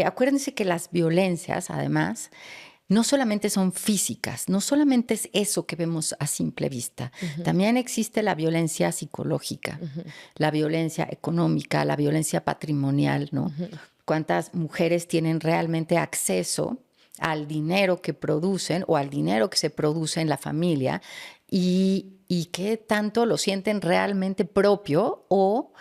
Acuérdense que las violencias, además, no solamente son físicas, no solamente es eso que vemos a simple vista. Ujú, También existe la violencia psicológica, ujú, la violencia económica, la violencia patrimonial, ¿no? ujú. ¿Cuántas mujeres tienen realmente acceso al dinero que producen o al dinero que se produce en la familia y qué tanto lo sienten realmente propio o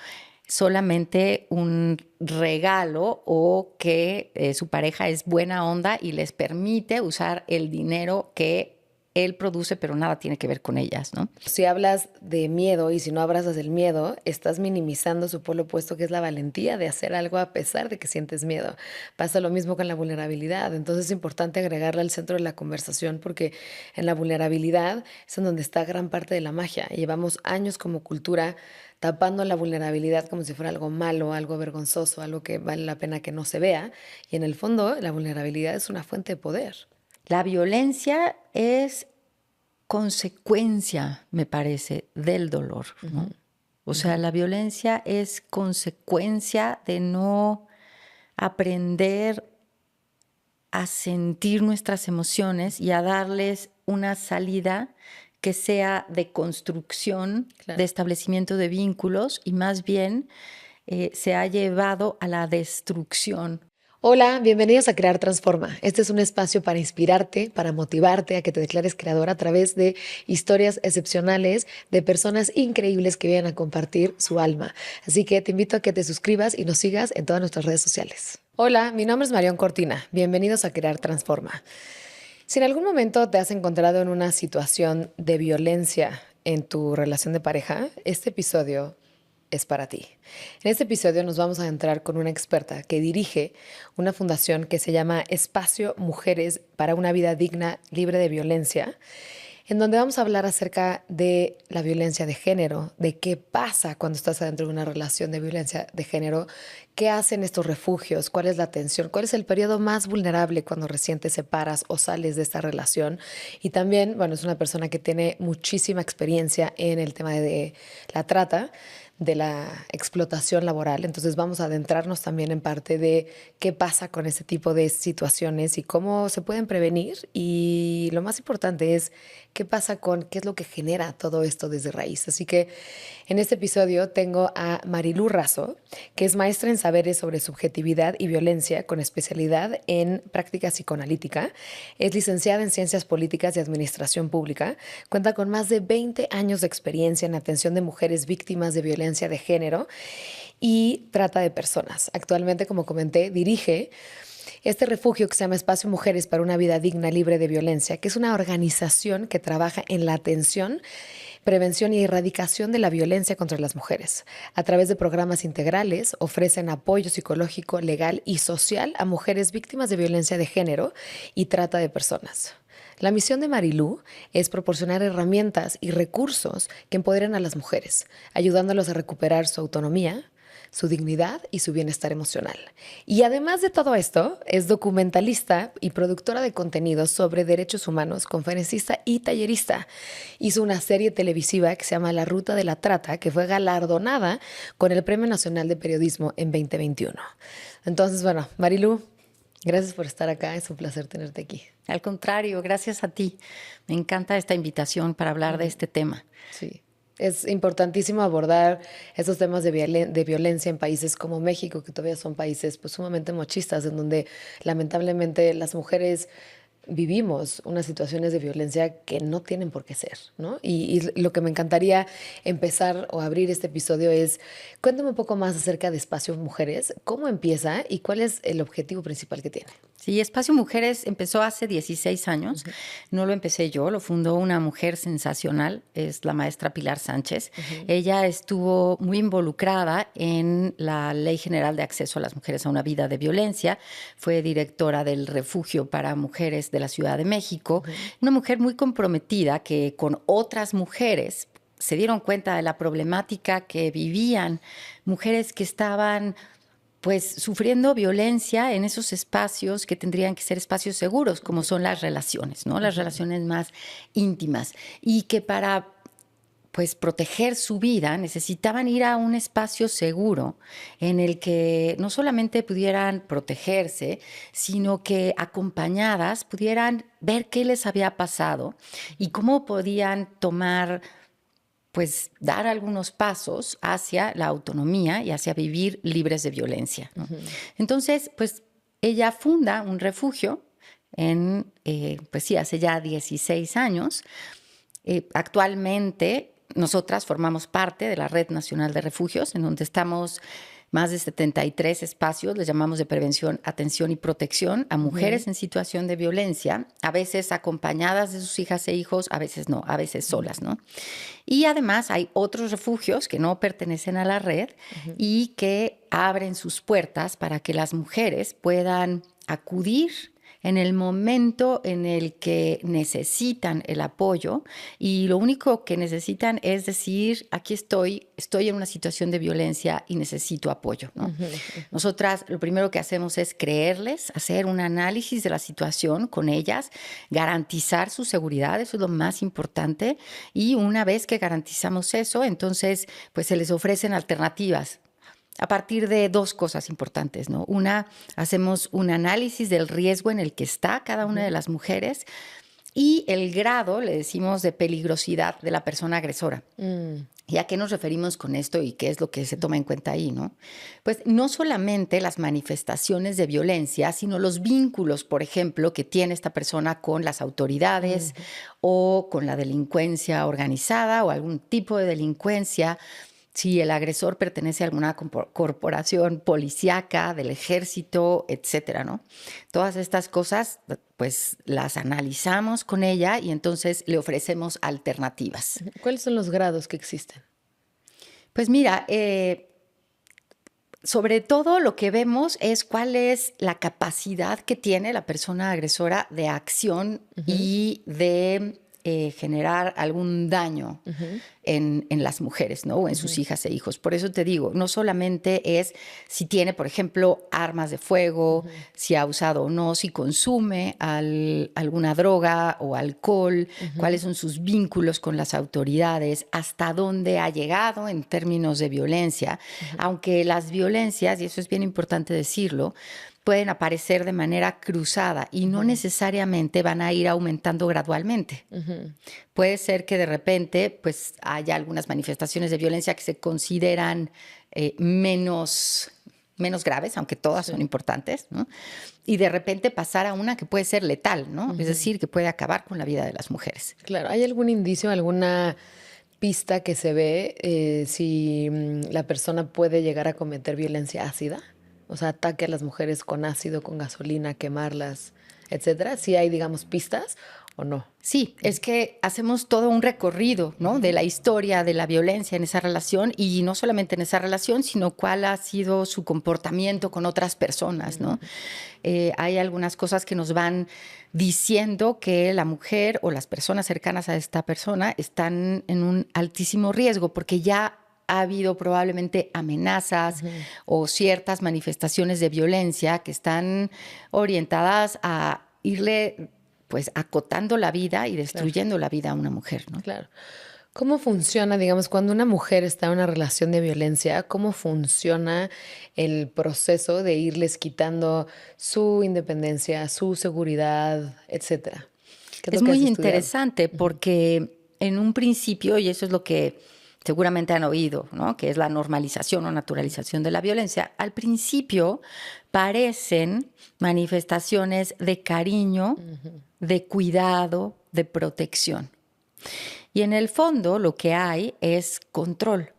solamente un regalo o que su pareja es buena onda y les permite usar el dinero que él produce, pero nada tiene que ver con ellas, ¿no? Si hablas de miedo y si no abrazas el miedo, estás minimizando su polo opuesto, que es la valentía de hacer algo a pesar de que sientes miedo. Pasa lo mismo con la vulnerabilidad. Entonces es importante agregarla al centro de la conversación porque en la vulnerabilidad es en donde está gran parte de la magia. Llevamos años como cultura tapando la vulnerabilidad como si fuera algo malo, algo vergonzoso, algo que vale la pena que no se vea. Y en el fondo, la vulnerabilidad es una fuente de poder. La violencia es consecuencia, me parece, del dolor, Ujú, ¿no? O sea, ujú. la violencia es consecuencia de no aprender a sentir nuestras emociones y a darles una salida que sea de construcción, de Claro. establecimiento de vínculos y más bien se ha llevado a la destrucción. Hola, bienvenidos a Crear Transforma. Este es un espacio para inspirarte, para motivarte a que te declares creador a través de historias excepcionales de personas increíbles que vienen a compartir su alma. Así que te invito a que te suscribas y nos sigas en todas nuestras redes sociales. Hola, mi nombre es Marión Cortina. Bienvenidos a Crear Transforma. Si en algún momento te has encontrado en una situación de violencia en tu relación de pareja, este episodio es para ti. En este episodio nos vamos a adentrar con una experta que dirige una fundación que se llama Espacio Mujeres para una Vida Digna, Libre de Violencia, en donde vamos a hablar acerca de la violencia de género, de qué pasa cuando estás adentro de una relación de violencia de género, qué hacen estos refugios, cuál es la atención, cuál es el periodo más vulnerable cuando recién te separas o sales de esta relación. Y también, bueno, es una persona que tiene muchísima experiencia en el tema de la trata, de la explotación laboral. Entonces vamos a adentrarnos también en parte de qué pasa con este tipo de situaciones y cómo se pueden prevenir. Y lo más importante es qué pasa con qué es lo que genera todo esto desde raíz. Así que en este episodio tengo a Marilú Razo, que es maestra en saberes sobre subjetividad y violencia con especialidad en práctica psicoanalítica. Es licenciada en Ciencias Políticas y Administración Pública. Cuenta con más de 20 años de experiencia en atención de mujeres víctimas de violencia de género y trata de personas. Actualmente, como comenté, dirige este refugio que se llama Espacio Mujeres para una Vida Digna, Libre de Violencia, que es una organización que trabaja en la atención, prevención y erradicación de la violencia contra las mujeres. A través de programas integrales ofrecen apoyo psicológico, legal y social a mujeres víctimas de violencia de género y trata de personas. La misión de Marilú es proporcionar herramientas y recursos que empoderen a las mujeres, ayudándolas a recuperar su autonomía, su dignidad y su bienestar emocional. Y además de todo esto, es documentalista y productora de contenidos sobre derechos humanos, conferencista y tallerista. Hizo una serie televisiva que se llama La Ruta de la Trata, que fue galardonada con el Premio Nacional de Periodismo en 2021. Entonces, bueno, Marilú, gracias por estar acá. Es un placer tenerte aquí. Al contrario, gracias a ti. Me encanta esta invitación para hablar de este tema. Sí. Es importantísimo abordar estos temas de violencia en países como México, que todavía son países pues, sumamente machistas, en donde lamentablemente las mujeres vivimos unas situaciones de violencia que no tienen por qué ser, ¿no? Y lo que me encantaría empezar o abrir este episodio es, cuéntame un poco más acerca de Espacio Mujeres, cómo empieza y cuál es el objetivo principal que tiene. Sí, Espacio Mujeres empezó hace 16 años. Ujú, No lo empecé yo, lo fundó una mujer sensacional, es la maestra Pilar Sánchez. ujú, Ella estuvo muy involucrada en la Ley General de Acceso a las Mujeres a una Vida de Violencia. Fue directora del Refugio para Mujeres de la Ciudad de México. ujú, Una mujer muy comprometida que con otras mujeres se dieron cuenta de la problemática que vivían mujeres que estaban pues sufriendo violencia en esos espacios que tendrían que ser espacios seguros, como son las relaciones, ¿no? Las ujú, relaciones más íntimas. Y que para pues proteger su vida, necesitaban ir a un espacio seguro en el que no solamente pudieran protegerse, sino que acompañadas pudieran ver qué les había pasado y cómo podían tomar, pues dar algunos pasos hacia la autonomía y hacia vivir libres de violencia, ¿no? Entonces, pues ella funda un refugio pues sí, hace ya 16 años. Actualmente, nosotras formamos parte de la Red Nacional de Refugios, en donde estamos más de 73 espacios, les llamamos de prevención, atención y protección a mujeres en situación de violencia, a veces acompañadas de sus hijas e hijos, a veces no, a veces solas, ¿no? Y además hay otros refugios que no pertenecen a la red y que abren sus puertas para que las mujeres puedan acudir en el momento en el que necesitan el apoyo y lo único que necesitan es decir, aquí estoy en una situación de violencia y necesito apoyo, ¿no? Nosotras lo primero que hacemos es creerles, hacer un análisis de la situación con ellas, garantizar su seguridad, eso es lo más importante, y una vez que garantizamos eso, entonces pues se les ofrecen alternativas a partir de dos cosas importantes, ¿no? Una, hacemos un análisis del riesgo en el que está cada una de las mujeres y el grado, le decimos, de peligrosidad de la persona agresora. ¿Y a qué nos referimos con esto y qué es lo que se toma en cuenta ahí, no? Pues no solamente las manifestaciones de violencia, sino los vínculos, por ejemplo, que tiene esta persona con las autoridades o con la delincuencia organizada o algún tipo de delincuencia. Si el agresor pertenece a alguna corporación policíaca, del ejército, etcétera, ¿no? Todas estas cosas, pues las analizamos con ella y entonces le ofrecemos alternativas. ¿Cuáles son los grados que existen? Pues mira, sobre todo lo que vemos es cuál es la capacidad que tiene la persona agresora de acción y de generar algún daño en las mujeres, ¿no? O en sus hijas e hijos. Por eso te digo, no solamente es si tiene, por ejemplo, armas de fuego, si ha usado o no, si consume alguna droga o alcohol, cuáles son sus vínculos con las autoridades, hasta dónde ha llegado en términos de violencia, aunque las violencias, y eso es bien importante decirlo, pueden aparecer de manera cruzada y no necesariamente van a ir aumentando gradualmente. Puede ser que de repente pues, haya algunas manifestaciones de violencia que se consideran menos graves, aunque todas son importantes, ¿no? Y de repente pasar a una que puede ser letal, ¿no? Es decir, que puede acabar con la vida de las mujeres. Claro, ¿hay algún indicio, alguna pista que se ve si la persona puede llegar a cometer violencia ácida? O sea, ataque a las mujeres con ácido, con gasolina, quemarlas, etcétera. ¿Sí hay, digamos, pistas o no? Sí, es que hacemos todo un recorrido, ¿no? De la historia de la violencia en esa relación y no solamente en esa relación, sino cuál ha sido su comportamiento con otras personas, ¿no? Hay algunas cosas que nos van diciendo que la mujer o las personas cercanas a esta persona están en un altísimo riesgo porque ya ha habido probablemente amenazas o ciertas manifestaciones de violencia que están orientadas a irle pues acotando la vida y destruyendo la vida a una mujer, ¿no? Claro. ¿Cómo funciona, digamos, cuando una mujer está en una relación de violencia, cómo funciona el proceso de irles quitando su independencia, su seguridad, etcétera? ¿Qué Es lo que has muy estudiado? interesante porque en un principio, y eso es lo que seguramente han oído, ¿no? Que es la normalización o naturalización de la violencia, al principio parecen manifestaciones de cariño, de cuidado, de protección. Y en el fondo lo que hay es control.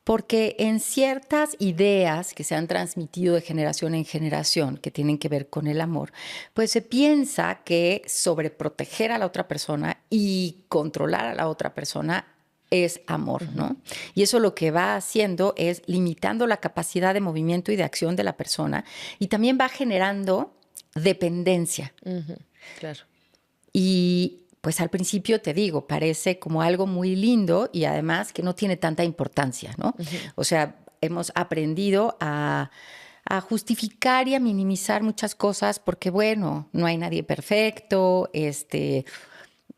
Porque en ciertas ideas que se han transmitido de generación en generación, que tienen que ver con el amor, pues se piensa que sobreproteger a la otra persona y controlar a la otra persona es amor, ¿no? Y eso lo que va haciendo es limitando la capacidad de movimiento y de acción de la persona y también va generando dependencia. Claro. Y pues al principio te digo, parece como algo muy lindo y además que no tiene tanta importancia, ¿no? O sea, hemos aprendido a justificar y a minimizar muchas cosas porque, bueno, no hay nadie perfecto,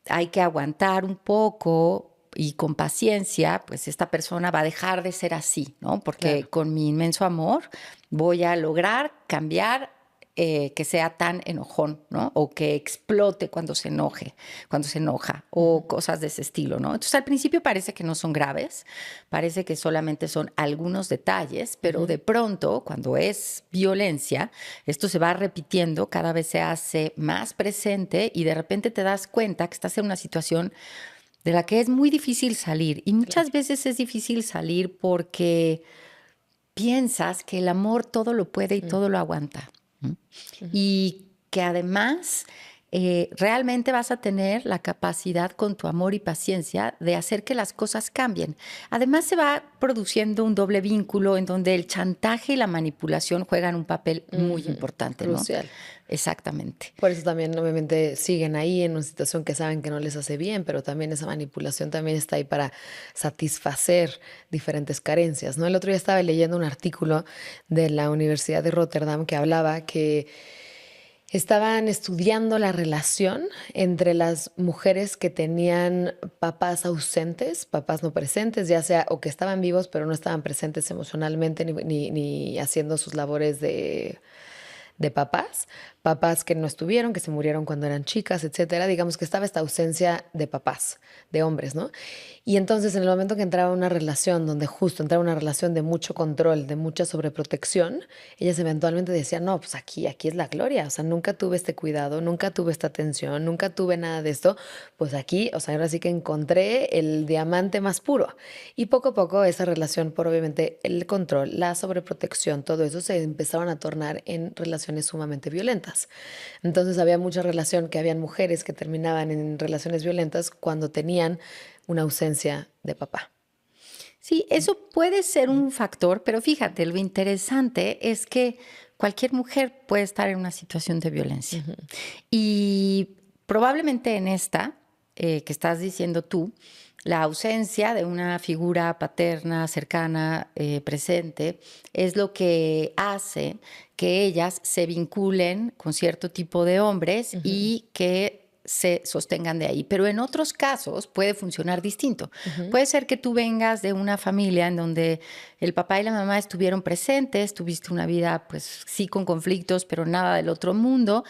hay que aguantar un poco, y con paciencia, pues esta persona va a dejar de ser así, ¿no? Porque Claro. con mi inmenso amor voy a lograr cambiar que sea tan enojón, ¿no? O que explote cuando se enoje, cuando se enoja, o cosas de ese estilo, ¿no? Entonces al principio parece que no son graves, parece que solamente son algunos detalles, pero de pronto, cuando es violencia, esto se va repitiendo, cada vez se hace más presente y de repente te das cuenta que estás en una situación de la que es muy difícil salir. Y Claro. muchas veces es difícil salir porque piensas que el amor todo lo puede y Mm, todo lo aguanta. ¿M? ujú. Y que además realmente vas a tener la capacidad con tu amor y paciencia de hacer que las cosas cambien. Además se va produciendo un doble vínculo en donde el chantaje y la manipulación juegan un papel muy Ujú. importante, ¿no? Crucial. Exactamente. Por eso también, obviamente, siguen ahí en una situación que saben que no les hace bien, pero también esa manipulación también está ahí para satisfacer diferentes carencias, ¿no? El otro día estaba leyendo un artículo de la Universidad de Rotterdam que hablaba que estaban estudiando la relación entre las mujeres que tenían papás ausentes, papás no presentes, ya sea o que estaban vivos pero no estaban presentes emocionalmente ni haciendo sus labores de papás, papás que no estuvieron, que se murieron cuando eran chicas, etcétera. Digamos que estaba esta ausencia de papás, de hombres, ¿no? Y entonces en el momento que entraba una relación donde justo entraba una relación de mucho control, de mucha sobreprotección, ellas eventualmente decían, no, pues aquí es la gloria, o sea, nunca tuve este cuidado, nunca tuve esta atención, nunca tuve nada de esto, pues aquí, o sea, ahora sí que encontré el diamante más puro. Y poco a poco esa relación, por obviamente el control, la sobreprotección, todo eso se empezaron a tornar en relaciones sumamente violentas. Entonces había mucha relación que habían mujeres que terminaban en relaciones violentas cuando tenían una ausencia de papá. Sí, eso puede ser un factor, pero fíjate, lo interesante es que cualquier mujer puede estar en una situación de violencia. Ujú, Y probablemente en esta que estás diciendo tú, la ausencia de una figura paterna, cercana, presente, es lo que hace que ellas se vinculen con cierto tipo de hombres ujú, y que se sostengan de ahí. Pero en otros casos puede funcionar distinto. ujú. Puede ser que tú vengas de una familia en donde el papá y la mamá estuvieron presentes, tuviste una vida, pues sí, con conflictos, pero nada del otro mundo.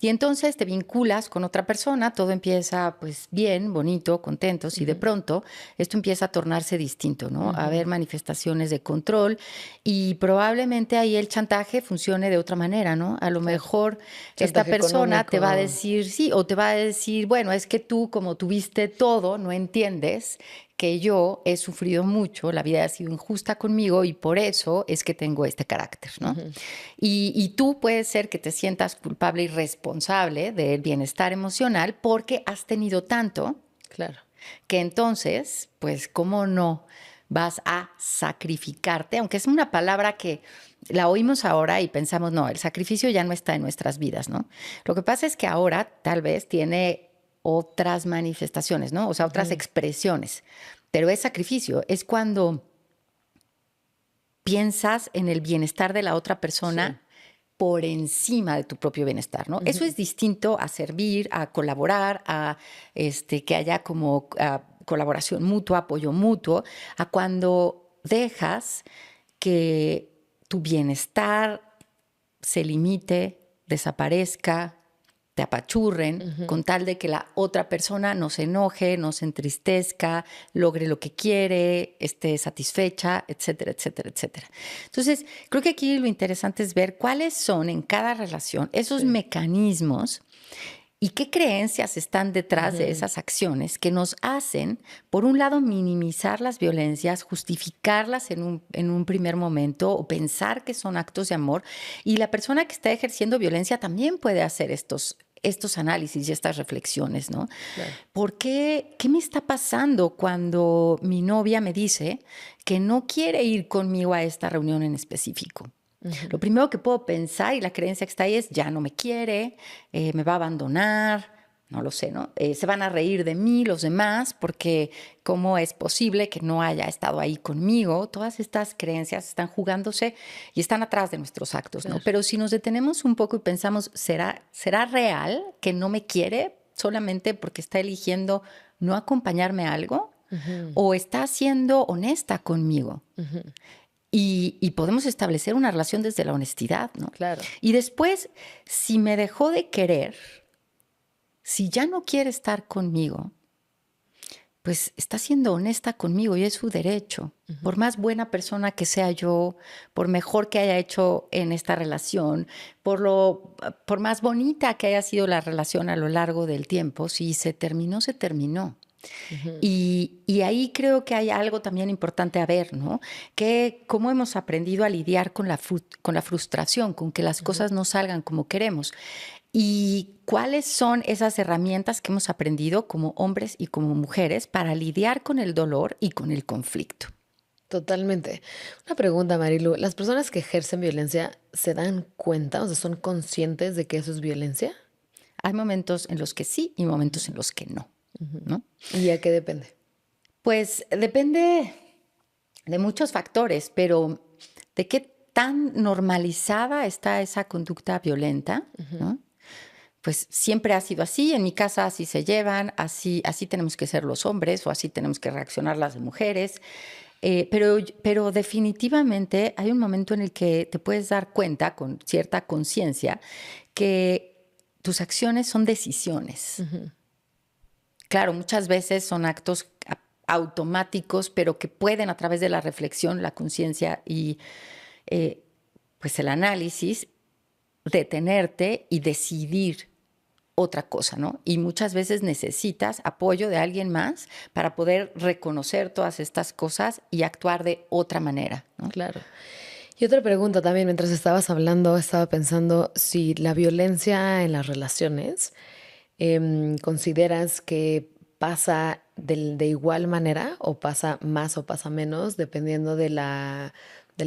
Y entonces te vinculas con otra persona, todo empieza pues bien, bonito, contentos, y de Ujú, pronto esto empieza a tornarse distinto, ¿no? A ujú. haber manifestaciones de control y probablemente ahí el chantaje funcione de otra manera, ¿no? A lo Claro. mejor esta Chantaje persona te va a económico. decir sí, o te va a decir, bueno, es que tú como tuviste todo, no entiendes que yo he sufrido mucho, la vida ha sido injusta conmigo y por eso es que tengo este carácter, ¿no? Ujú, Y tú puede ser que te sientas culpable y responsable del bienestar emocional porque has tenido tanto claro. que entonces, pues, ¿cómo no vas a sacrificarte? Aunque es una palabra que la oímos ahora y pensamos, no, el sacrificio ya no está en nuestras vidas, ¿no? Lo que pasa es que ahora tal vez tiene otras manifestaciones, ¿no? O sea, otras Ujú. expresiones, pero es sacrificio, es cuando piensas en el bienestar de la otra Sí. persona por encima de tu propio bienestar, ¿no? Eso Ujú. es distinto a servir, a colaborar, a que haya como colaboración mutua, apoyo mutuo, a cuando dejas que tu bienestar se limite, desaparezca, te apachurren, Ujú. con tal de que la otra persona no se enoje, no se entristezca, logre lo que quiere, esté satisfecha, etcétera, etcétera, etcétera. Entonces, creo que aquí lo interesante es ver cuáles son en cada relación esos Sí. mecanismos y qué creencias están detrás de Ujú. esas acciones que nos hacen, por un lado, minimizar las violencias, justificarlas en un primer momento o pensar que son actos de amor. Y la persona que está ejerciendo violencia también puede hacer estos análisis y estas reflexiones, ¿no? Claro. ¿Por qué? ¿Qué me está pasando cuando mi novia me dice que no quiere ir conmigo a esta reunión en específico? Lo Ujú. primero que puedo pensar y la creencia que está ahí es, ya no me quiere, me va a abandonar, no lo sé, ¿no? Se van a reír de mí los demás porque cómo es posible que no haya estado ahí conmigo. Todas estas creencias están jugándose y están atrás de nuestros actos, ¿no? Claro. Pero si nos detenemos un poco y pensamos, ¿será real que no me quiere solamente porque está eligiendo no acompañarme a algo? o está siendo honesta conmigo. Y podemos establecer una relación desde la honestidad, ¿no? Claro. Y después, si me dejó de querer, si ya no quiere estar conmigo, pues está siendo honesta conmigo y es su derecho. Por más buena persona que sea yo, por mejor que haya hecho en esta relación, por más bonita que haya sido la relación a lo largo del tiempo, si se terminó, se terminó. Y ahí creo que hay algo también importante a ver, ¿no? Que cómo hemos aprendido a lidiar con la frustración, con que las cosas no salgan como queremos. ¿Y cuáles son esas herramientas que hemos aprendido como hombres y como mujeres para lidiar con el dolor y con el conflicto? Totalmente. Una pregunta, Marilu. ¿Las personas que ejercen violencia se dan cuenta, o sea, son conscientes de que eso es violencia? Hay momentos en los que sí y momentos en los que no, ¿no? ¿Y a qué depende? Pues depende de muchos factores, pero de qué tan normalizada está esa conducta violenta, ¿no? Pues siempre ha sido así, en mi casa así se llevan, así tenemos que ser los hombres o así tenemos que reaccionar las mujeres. Pero definitivamente hay un momento en el que te puedes dar cuenta con cierta conciencia que tus acciones son decisiones. Claro, muchas veces son actos automáticos, pero que pueden a través de la reflexión, la conciencia y pues el análisis detenerte y decidir otra cosa, ¿no? Y muchas veces necesitas apoyo de alguien más para poder reconocer todas estas cosas y actuar de otra manera, ¿no? Claro. Y otra pregunta también, mientras estabas hablando, estaba pensando si la violencia en las relaciones, ¿consideras que pasa de igual manera o pasa más o pasa menos dependiendo de la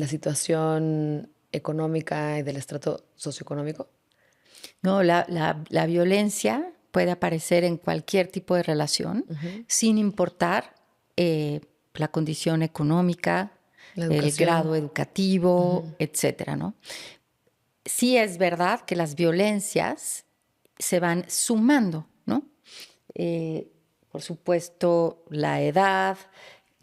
situación económica y del estrato socioeconómico? No, la violencia puede aparecer en cualquier tipo de relación, sin importar la condición económica, La el educación. grado educativo, etcétera, ¿no? Sí es verdad que las violencias se van sumando, ¿no? Por supuesto, la edad,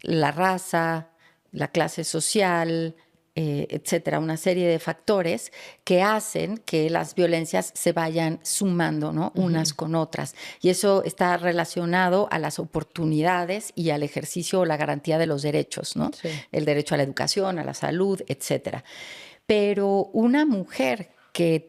la raza, la clase social, etcétera, una serie de factores que hacen que las violencias se vayan sumando, ¿no? Unas con otras. Y eso está relacionado a las oportunidades y al ejercicio o la garantía de los derechos, ¿no? Sí. El derecho a la educación, a la salud, etcétera. Pero una mujer que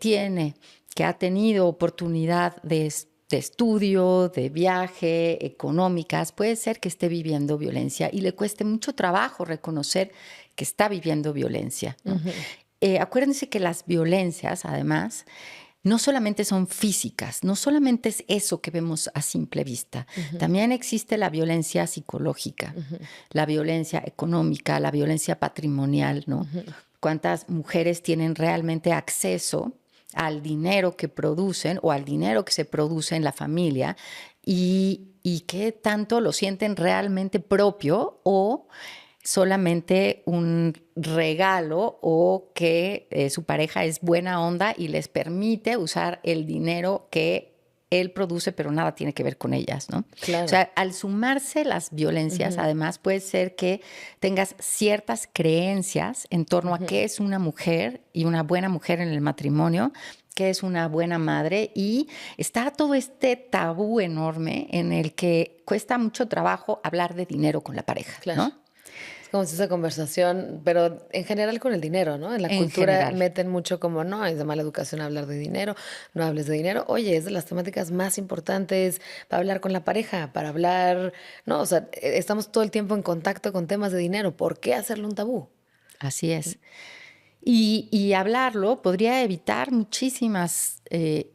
ha tenido oportunidad de estudio, de viaje, económicas, puede ser que esté viviendo violencia y le cueste mucho trabajo reconocer que está viviendo violencia, ¿no? Acuérdense que las violencias, además, no solamente son físicas, no solamente es eso que vemos a simple vista, también existe la violencia psicológica, la violencia económica, la violencia patrimonial, ¿no? ¿Cuántas mujeres tienen realmente acceso al dinero que producen o al dinero que se produce en la familia y qué tanto lo sienten realmente propio o solamente un regalo o que su pareja es buena onda y les permite usar el dinero que él produce, pero nada tiene que ver con ellas, ¿no? O Claro. sea, al sumarse las violencias, además puede ser que tengas ciertas creencias en torno a qué es una mujer y una buena mujer en el matrimonio, qué es una buena madre, y está todo este tabú enorme en el que cuesta mucho trabajo hablar de dinero con la pareja, Claro. ¿no? Es como si esa conversación, pero en general con el dinero, ¿no? En la En cultura general. meten mucho como, no, es de mala educación hablar de dinero, no hables de dinero. Oye, es de las temáticas más importantes para hablar con la pareja, para hablar, no, o sea, estamos todo el tiempo en contacto con temas de dinero. ¿Por qué hacerlo un tabú? Así es. Y hablarlo podría evitar muchísimas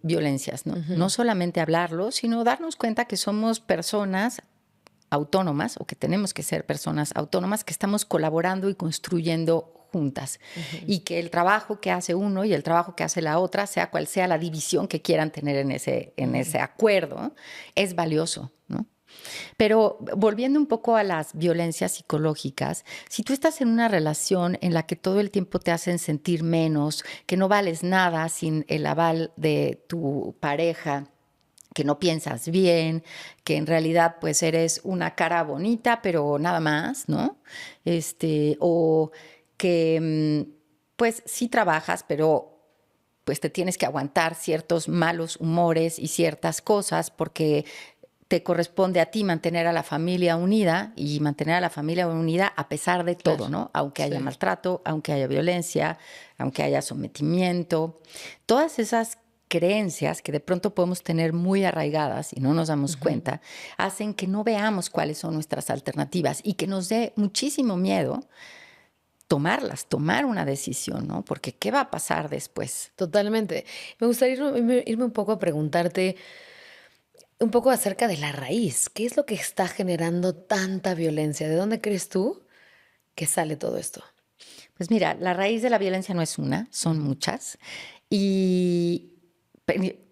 violencias, ¿no? No solamente hablarlo, sino darnos cuenta que somos personas autónomas o que tenemos que ser personas autónomas que estamos colaborando y construyendo juntas. Y que el trabajo que hace uno y el trabajo que hace la otra, sea cual sea la división que quieran tener en ese acuerdo, es valioso, ¿no? Pero volviendo un poco a las violencias psicológicas, si tú estás en una relación en la que todo el tiempo te hacen sentir menos, que no vales nada sin el aval de tu pareja, que no piensas bien, que en realidad pues eres una cara bonita, pero nada más, ¿no? O que pues sí trabajas, pero pues te tienes que aguantar ciertos malos humores y ciertas cosas porque te corresponde a ti mantener a la familia unida y mantener a la familia unida a pesar de Claro. todo, ¿no? Aunque haya Sí. maltrato, aunque haya violencia, aunque haya sometimiento. Todas esas creencias que de pronto podemos tener muy arraigadas y no nos damos cuenta, hacen que no veamos cuáles son nuestras alternativas y que nos dé muchísimo miedo tomar una decisión, ¿no? Porque ¿qué va a pasar después? Totalmente. Me gustaría irme un poco a preguntarte un poco acerca de la raíz. ¿Qué es lo que está generando tanta violencia? ¿De dónde crees tú que sale todo esto? Pues mira, la raíz de la violencia no es una, son muchas. Y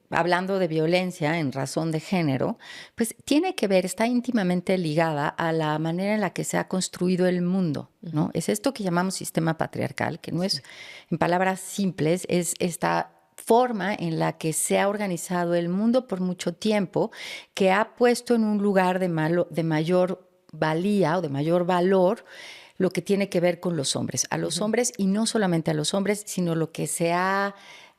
hablando de violencia en razón de género, pues tiene que ver, está íntimamente ligada a la manera en la que se ha construido el mundo, ¿no? Es esto que llamamos sistema patriarcal, que no es, en palabras simples, es esta forma en la que se ha organizado el mundo por mucho tiempo, que ha puesto en un lugar de mayor valía o de mayor valor lo que tiene que ver con los hombres, a los hombres y no solamente a los hombres, sino lo que se ha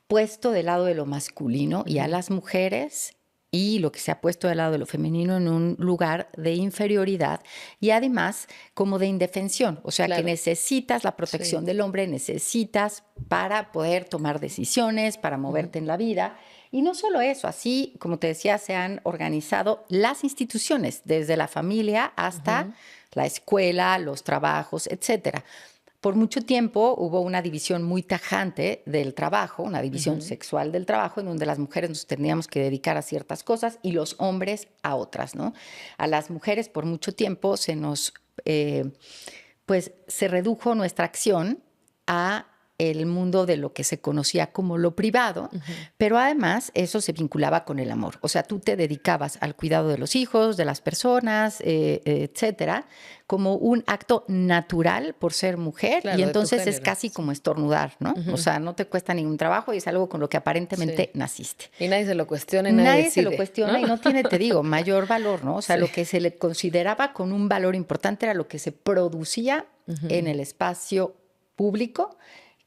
puesto del lado de lo masculino y a las mujeres y lo que se ha puesto del lado de lo femenino en un lugar de inferioridad y además como de indefensión, o sea, que Claro. necesitas la protección Sí. del hombre, necesitas para poder tomar decisiones, para moverte en la vida. Y no solo eso, así como te decía, se han organizado las instituciones, desde la familia hasta la escuela, los trabajos, etcétera. Por mucho tiempo hubo una división muy tajante del trabajo, una división sexual del trabajo, en donde las mujeres nos teníamos que dedicar a ciertas cosas y los hombres a otras, ¿no? A las mujeres por mucho tiempo pues se redujo nuestra acción a el mundo de lo que se conocía como lo privado, pero además eso se vinculaba con el amor. O sea, tú te dedicabas al cuidado de los hijos, de las personas, etcétera, como un acto natural por ser mujer, Claro, y de tu entonces es género. casi como estornudar, ¿no? O sea, no te cuesta ningún trabajo y es algo con lo que aparentemente Sí. naciste. Y nadie se lo cuestiona y nadie Nadie se lo decide, cuestiona ¿no? y no tiene, te digo, mayor valor, ¿no? O sea, Sí. lo que se le consideraba con un valor importante era lo que se producía en el espacio público,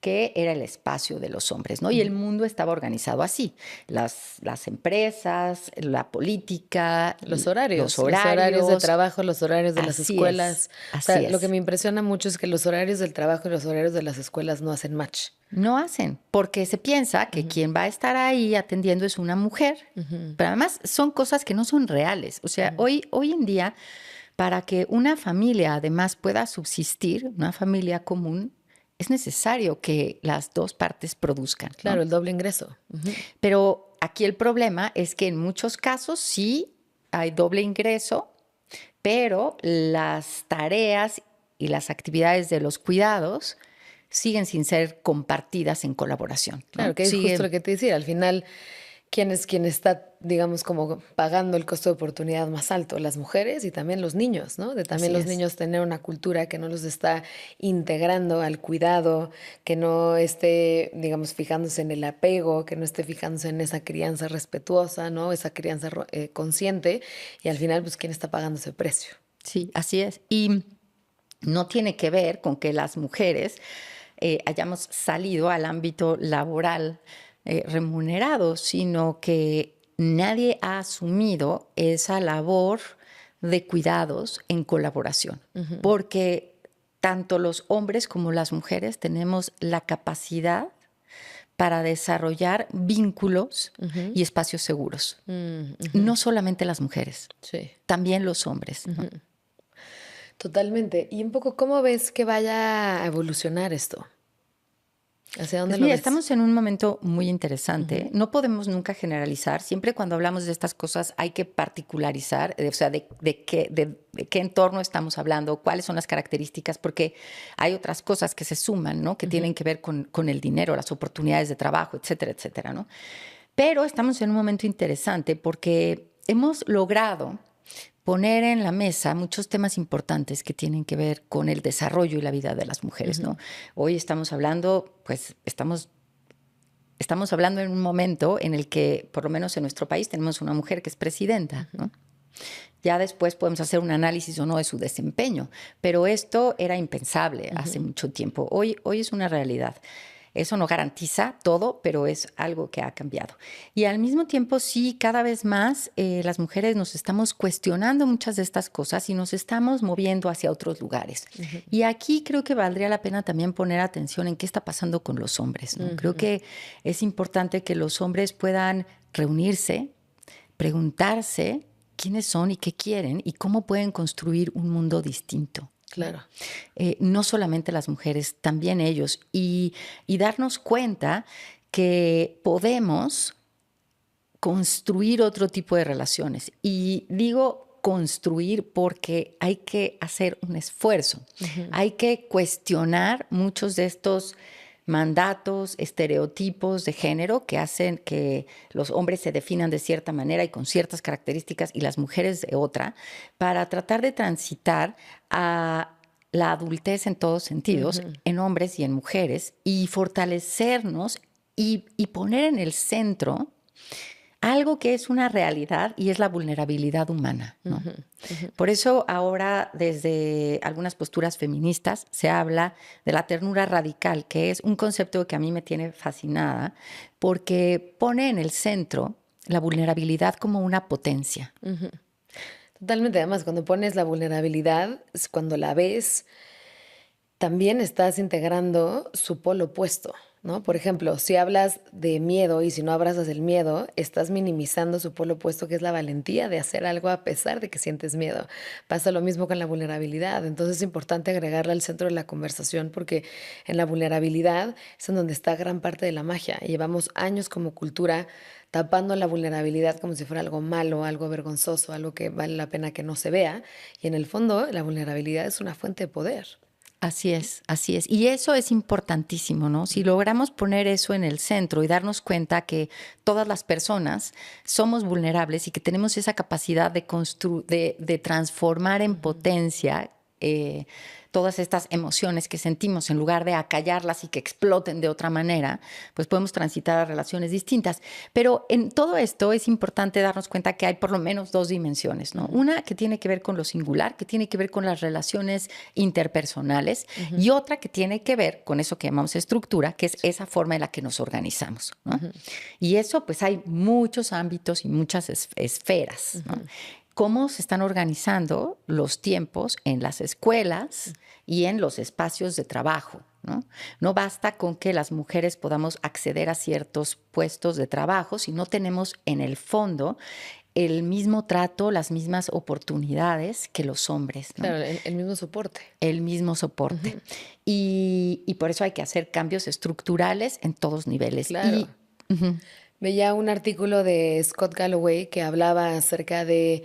que era el espacio de los hombres, ¿no? Y el mundo estaba organizado así. Las empresas, la política, Los los horarios de horarios. trabajo, los horarios de las Así es, escuelas. O sea, así lo que es. me impresiona mucho es que los horarios del trabajo y los horarios de las escuelas no hacen match. No hacen, porque se piensa que quien va a estar ahí atendiendo es una mujer, pero además son cosas que no son reales. O sea, hoy en día, para que una familia además pueda subsistir, una familia común, es necesario que las dos partes produzcan, Claro, ¿no? el doble ingreso. Pero aquí el problema es que en muchos casos sí hay doble ingreso, pero las tareas y las actividades de los cuidados siguen sin ser compartidas en colaboración, Claro, ¿no? que es justo lo que te decía. Al final, ¿quién es quien está, digamos, como pagando el costo de oportunidad más alto? Las mujeres y también los niños, ¿no? De también Así los es. niños tener una cultura que no los está integrando al cuidado, que no esté, digamos, fijándose en el apego, que no esté fijándose en esa crianza respetuosa, ¿no? Esa crianza consciente. Y al final, pues, ¿quién está pagando ese precio? Sí, así es. Y no tiene que ver con que las mujeres hayamos salido al ámbito laboral remunerado, sino que nadie ha asumido esa labor de cuidados en colaboración, porque tanto los hombres como las mujeres tenemos la capacidad para desarrollar vínculos y espacios seguros. No solamente las mujeres, Sí. también los hombres, ¿no? Totalmente. Y un poco, ¿cómo ves que vaya a evolucionar esto? ¿Hacia dónde Pues lo mira, ves? estamos en un momento muy interesante. No podemos nunca generalizar. Siempre cuando hablamos de estas cosas hay que particularizar, o sea, de qué entorno estamos hablando, cuáles son las características, porque hay otras cosas que se suman, ¿no? Que tienen que ver con el dinero, las oportunidades de trabajo, etcétera, etcétera, ¿no? Pero estamos en un momento interesante porque hemos logrado poner en la mesa muchos temas importantes que tienen que ver con el desarrollo y la vida de las mujeres, ¿no? Hoy estamos hablando, pues estamos estamos hablando en un momento en el que, por lo menos en nuestro país, tenemos una mujer que es presidenta, ¿no? Ya después podemos hacer un análisis o no de su desempeño, pero esto era impensable hace mucho tiempo. Hoy es una realidad. Eso no garantiza todo, pero es algo que ha cambiado. Y al mismo tiempo, sí, cada vez más las mujeres nos estamos cuestionando muchas de estas cosas y nos estamos moviendo hacia otros lugares. Y aquí creo que valdría la pena también poner atención en qué está pasando con los hombres, ¿no? Creo que es importante que los hombres puedan reunirse, preguntarse quiénes son y qué quieren y cómo pueden construir un mundo distinto. Claro. No solamente las mujeres, también ellos. Y darnos cuenta que podemos construir otro tipo de relaciones. Y digo construir porque hay que hacer un esfuerzo. Hay que cuestionar muchos de estos mandatos, estereotipos de género que hacen que los hombres se definan de cierta manera y con ciertas características y las mujeres de otra, para tratar de transitar a la adultez en todos sentidos, en hombres y en mujeres, y fortalecernos y poner en el centro algo que es una realidad y es la vulnerabilidad humana, ¿no? Por eso ahora desde algunas posturas feministas se habla de la ternura radical, que es un concepto que a mí me tiene fascinada porque pone en el centro la vulnerabilidad como una potencia. Totalmente. Además, cuando pones la vulnerabilidad, es cuando la ves, también estás integrando su polo opuesto, ¿no? Por ejemplo, si hablas de miedo y si no abrazas el miedo, estás minimizando su polo opuesto, que es la valentía de hacer algo a pesar de que sientes miedo. Pasa lo mismo con la vulnerabilidad. Entonces es importante agregarla al centro de la conversación porque en la vulnerabilidad es en donde está gran parte de la magia. Y llevamos años como cultura tapando la vulnerabilidad como si fuera algo malo, algo vergonzoso, algo que vale la pena que no se vea. Y en el fondo, la vulnerabilidad es una fuente de poder. Así es, así es. Y eso es importantísimo, ¿no? Si logramos poner eso en el centro y darnos cuenta que todas las personas somos vulnerables y que tenemos esa capacidad de transformar en potencia todas estas emociones que sentimos en lugar de acallarlas y que exploten de otra manera, pues podemos transitar a relaciones distintas. Pero en todo esto es importante darnos cuenta que hay por lo menos dos dimensiones, ¿no? Una que tiene que ver con lo singular, que tiene que ver con las relaciones interpersonales y otra que tiene que ver con eso que llamamos estructura, que es esa forma en la que nos organizamos, ¿no? Y eso pues hay muchos ámbitos y muchas esferas, ¿no? Cómo se están organizando los tiempos en las escuelas y en los espacios de trabajo, ¿no? No basta con que las mujeres podamos acceder a ciertos puestos de trabajo si no tenemos en el fondo el mismo trato, las mismas oportunidades que los hombres, ¿no? Claro, el mismo soporte. El mismo soporte. Y por eso hay que hacer cambios estructurales en todos niveles. Claro. Veía un artículo de Scott Galloway que hablaba acerca de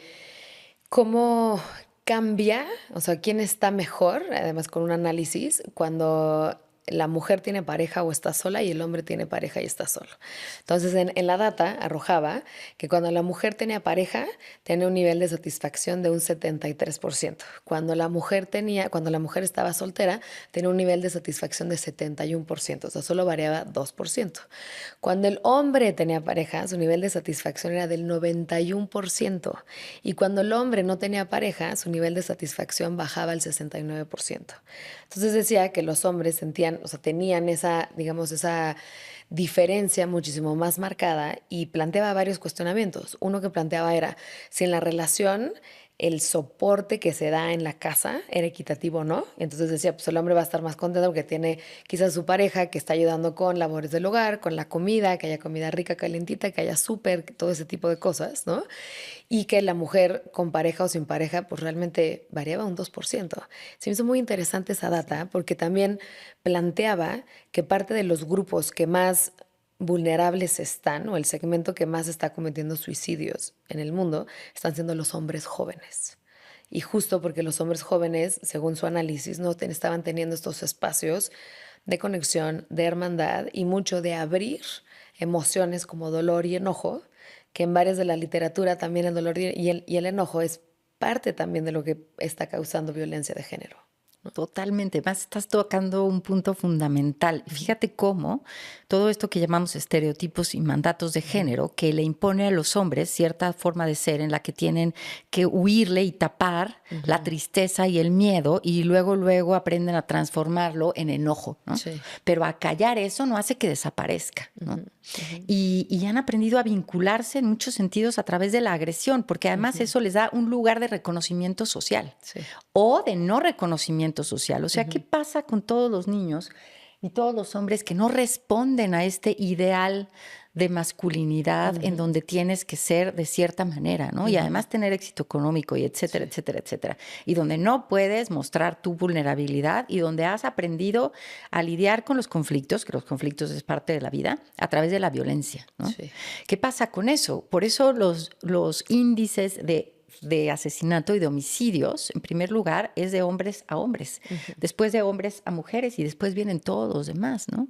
cómo cambia, o sea, quién está mejor, además con un análisis, cuando la mujer tiene pareja o está sola y el hombre tiene pareja y está solo. Entonces, en la data arrojaba que cuando la mujer tenía pareja, tenía un nivel de satisfacción de un 73%. Cuando la mujer estaba soltera, tenía un nivel de satisfacción de 71%, o sea, solo variaba 2%. Cuando el hombre tenía pareja, su nivel de satisfacción era del 91%. Y cuando el hombre no tenía pareja, su nivel de satisfacción bajaba al 69%. Entonces decía que los hombres tenían esa, digamos, esa diferencia muchísimo más marcada y planteaba varios cuestionamientos. Uno que planteaba era si en la relación el soporte que se da en la casa era equitativo o no. Entonces decía, pues el hombre va a estar más contento porque tiene quizás su pareja que está ayudando con labores del hogar, con la comida, que haya comida rica, calentita, que haya súper, todo ese tipo de cosas, ¿no? Y que la mujer con pareja o sin pareja, pues realmente variaba un 2%. Se me hizo muy interesante esa data porque también planteaba que parte de los grupos que más vulnerables están, o el segmento que más está cometiendo suicidios en el mundo, están siendo los hombres jóvenes. Y justo porque los hombres jóvenes, según su análisis, no estaban teniendo estos espacios de conexión, de hermandad y mucho de abrir emociones como dolor y enojo, que en varias de la literatura también el dolor y el enojo es parte también de lo que está causando violencia de género. Totalmente. Más estás tocando un punto fundamental. Fíjate cómo todo esto que llamamos estereotipos y mandatos de género, que le impone a los hombres cierta forma de ser en la que tienen que huirle y tapar la tristeza y el miedo y luego aprenden a transformarlo en enojo, ¿no? Sí. Pero a callar eso no hace que desaparezca, ¿no? Y han aprendido a vincularse en muchos sentidos a través de la agresión, porque además eso les da un lugar de reconocimiento social Sí. o de no reconocimiento social. O sea, ¿qué pasa con todos los niños y todos los hombres que no responden a este ideal de masculinidad en donde tienes que ser de cierta manera, ¿no? Y además tener éxito económico y etcétera, etcétera, etcétera. Y donde no puedes mostrar tu vulnerabilidad y donde has aprendido a lidiar con los conflictos, que los conflictos es parte de la vida, a través de la violencia, ¿no? Sí. ¿Qué pasa con eso? Por eso los índices de asesinato y de homicidios, en primer lugar, es de hombres a hombres, después de hombres a mujeres y después vienen todos los demás, ¿no?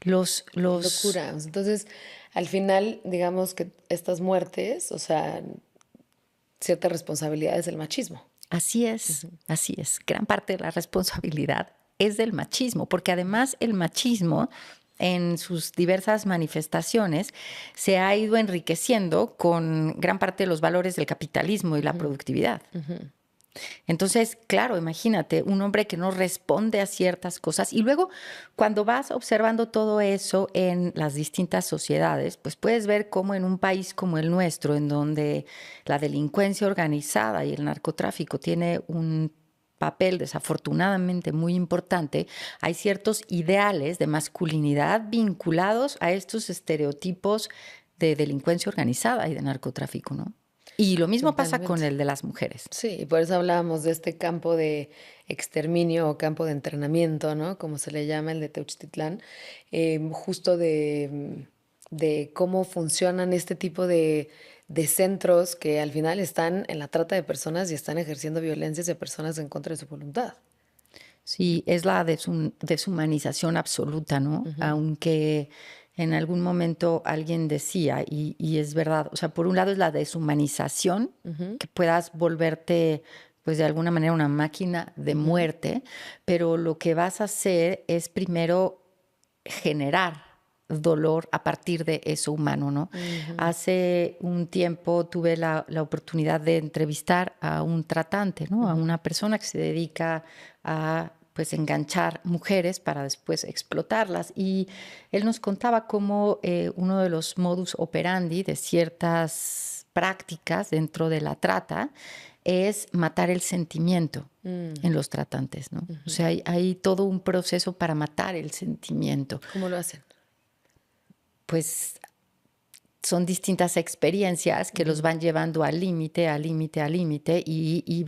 Qué locura. Entonces, al final, digamos que estas muertes, o sea, cierta responsabilidad es el machismo. Así es, así es. Gran parte de la responsabilidad es del machismo, porque además el machismo en sus diversas manifestaciones se ha ido enriqueciendo con gran parte de los valores del capitalismo y la productividad. Entonces, claro, imagínate, un hombre que no responde a ciertas cosas y luego cuando vas observando todo eso en las distintas sociedades, pues puedes ver cómo en un país como el nuestro, en donde la delincuencia organizada y el narcotráfico tiene un papel desafortunadamente muy importante, hay ciertos ideales de masculinidad vinculados a estos estereotipos de delincuencia organizada y de narcotráfico, ¿no? Y lo mismo pasa con Totalmente. el de las mujeres. Sí, y por eso hablábamos de este campo de exterminio o campo de entrenamiento, ¿no? Como se le llama el de Teuchtitlán, justo de cómo funcionan este tipo de centros que al final están en la trata de personas y están ejerciendo violencia hacia personas en contra de su voluntad. Sí, es la deshumanización absoluta, ¿no? Aunque en algún momento alguien decía, y es verdad, o sea, por un lado es la deshumanización, que puedas volverte, pues de alguna manera, una máquina de muerte, pero lo que vas a hacer es primero generar dolor a partir de eso humano, ¿no? Hace un tiempo tuve la oportunidad de entrevistar a un tratante, ¿no? A una persona que se dedica a pues enganchar mujeres para después explotarlas. Y él nos contaba cómo uno de los modus operandi de ciertas prácticas dentro de la trata es matar el sentimiento en los tratantes, ¿no? O sea, hay todo un proceso para matar el sentimiento. ¿Cómo lo hacen? Pues son distintas experiencias que los van llevando al límite, al límite, al límite y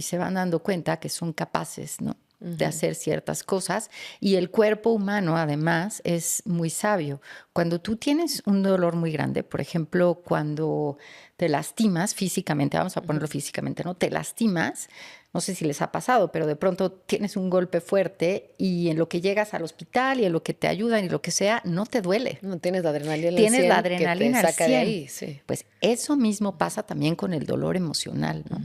se van dando cuenta que son capaces, ¿no? De hacer ciertas cosas y el cuerpo humano además es muy sabio. Cuando tú tienes un dolor muy grande, por ejemplo, cuando te lastimas físicamente, vamos a ponerlo físicamente, ¿no? Te lastimas, no sé si les ha pasado, pero de pronto tienes un golpe fuerte y en lo que llegas al hospital y en lo que te ayudan y lo que sea, no te duele. No tienes la adrenalina al Tienes la 100 que te adrenalina al saca de 100. ahí, sí. Pues eso mismo pasa también con el dolor emocional, ¿no?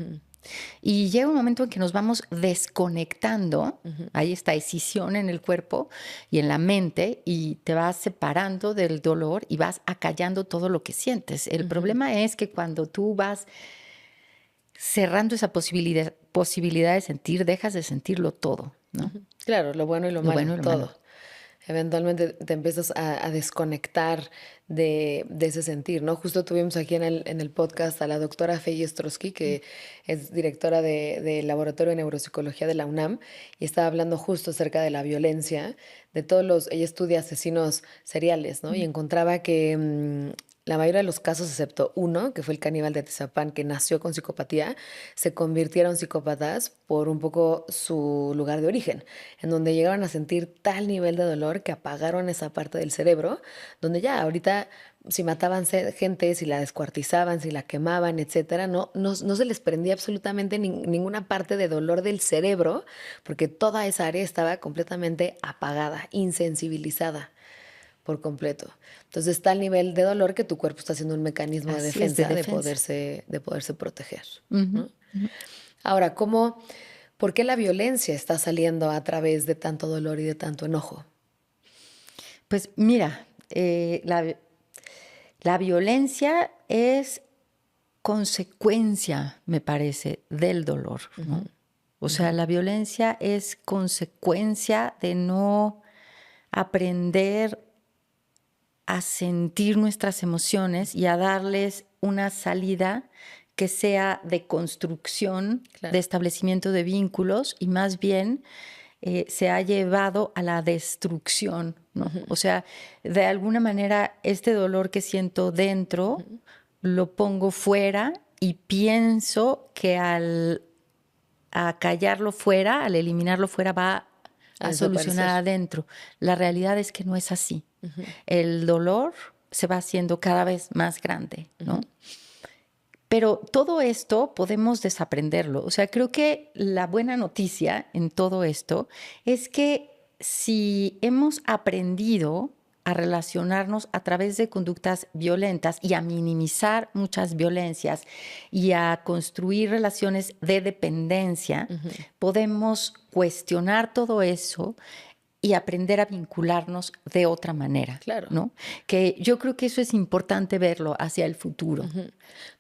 Y llega un momento en que nos vamos desconectando, hay esta escisión en el cuerpo y en la mente y te vas separando del dolor y vas acallando todo lo que sientes. El problema es que cuando tú vas cerrando esa posibilidad de sentir, dejas de sentirlo todo, ¿no? Claro, lo bueno y lo Lo malo, bueno y lo todo. malo. Eventualmente te empiezas a desconectar de ese sentir, ¿no? Justo tuvimos aquí en el podcast a la doctora Fey Ostrowski, que es directora del Laboratorio de Neuropsicología de la UNAM, y estaba hablando justo acerca de la violencia, de ella estudia asesinos seriales, ¿no? Y encontraba que la mayoría de los casos, excepto uno, que fue el caníbal de Atizapán, que nació con psicopatía, se convirtieron psicópatas por un poco su lugar de origen, en donde llegaban a sentir tal nivel de dolor que apagaron esa parte del cerebro, donde ya ahorita si mataban gente, si la descuartizaban, si la quemaban, etcétera, no se les prendía absolutamente ninguna parte de dolor del cerebro, porque toda esa área estaba completamente apagada, insensibilizada por completo. Entonces está el nivel de dolor que tu cuerpo está haciendo un mecanismo de Así es, de defensa defensa. de poderse proteger, Ujú, ¿no? ujú. Ahora, ¿Por qué la violencia está saliendo a través de tanto dolor y de tanto enojo? Pues mira, la violencia es consecuencia, me parece, del dolor, ¿no? O sea, la violencia es consecuencia de no aprender a sentir nuestras emociones y a darles una salida que sea de construcción, Claro. de establecimiento de vínculos y más bien se ha llevado a la destrucción, ¿no? O sea, de alguna manera este dolor que siento dentro lo pongo fuera y pienso que al callarlo fuera, al eliminarlo fuera, va A a desaparecer. solucionar adentro. La realidad es que no es así. El dolor se va haciendo cada vez más grande, ¿no? Pero todo esto podemos desaprenderlo. O sea, creo que la buena noticia en todo esto es que si hemos aprendido a relacionarnos a través de conductas violentas y a minimizar muchas violencias y a construir relaciones de dependencia, podemos cuestionar todo eso y aprender a vincularnos de otra manera, Claro. ¿no? Que yo creo que eso es importante verlo hacia el futuro.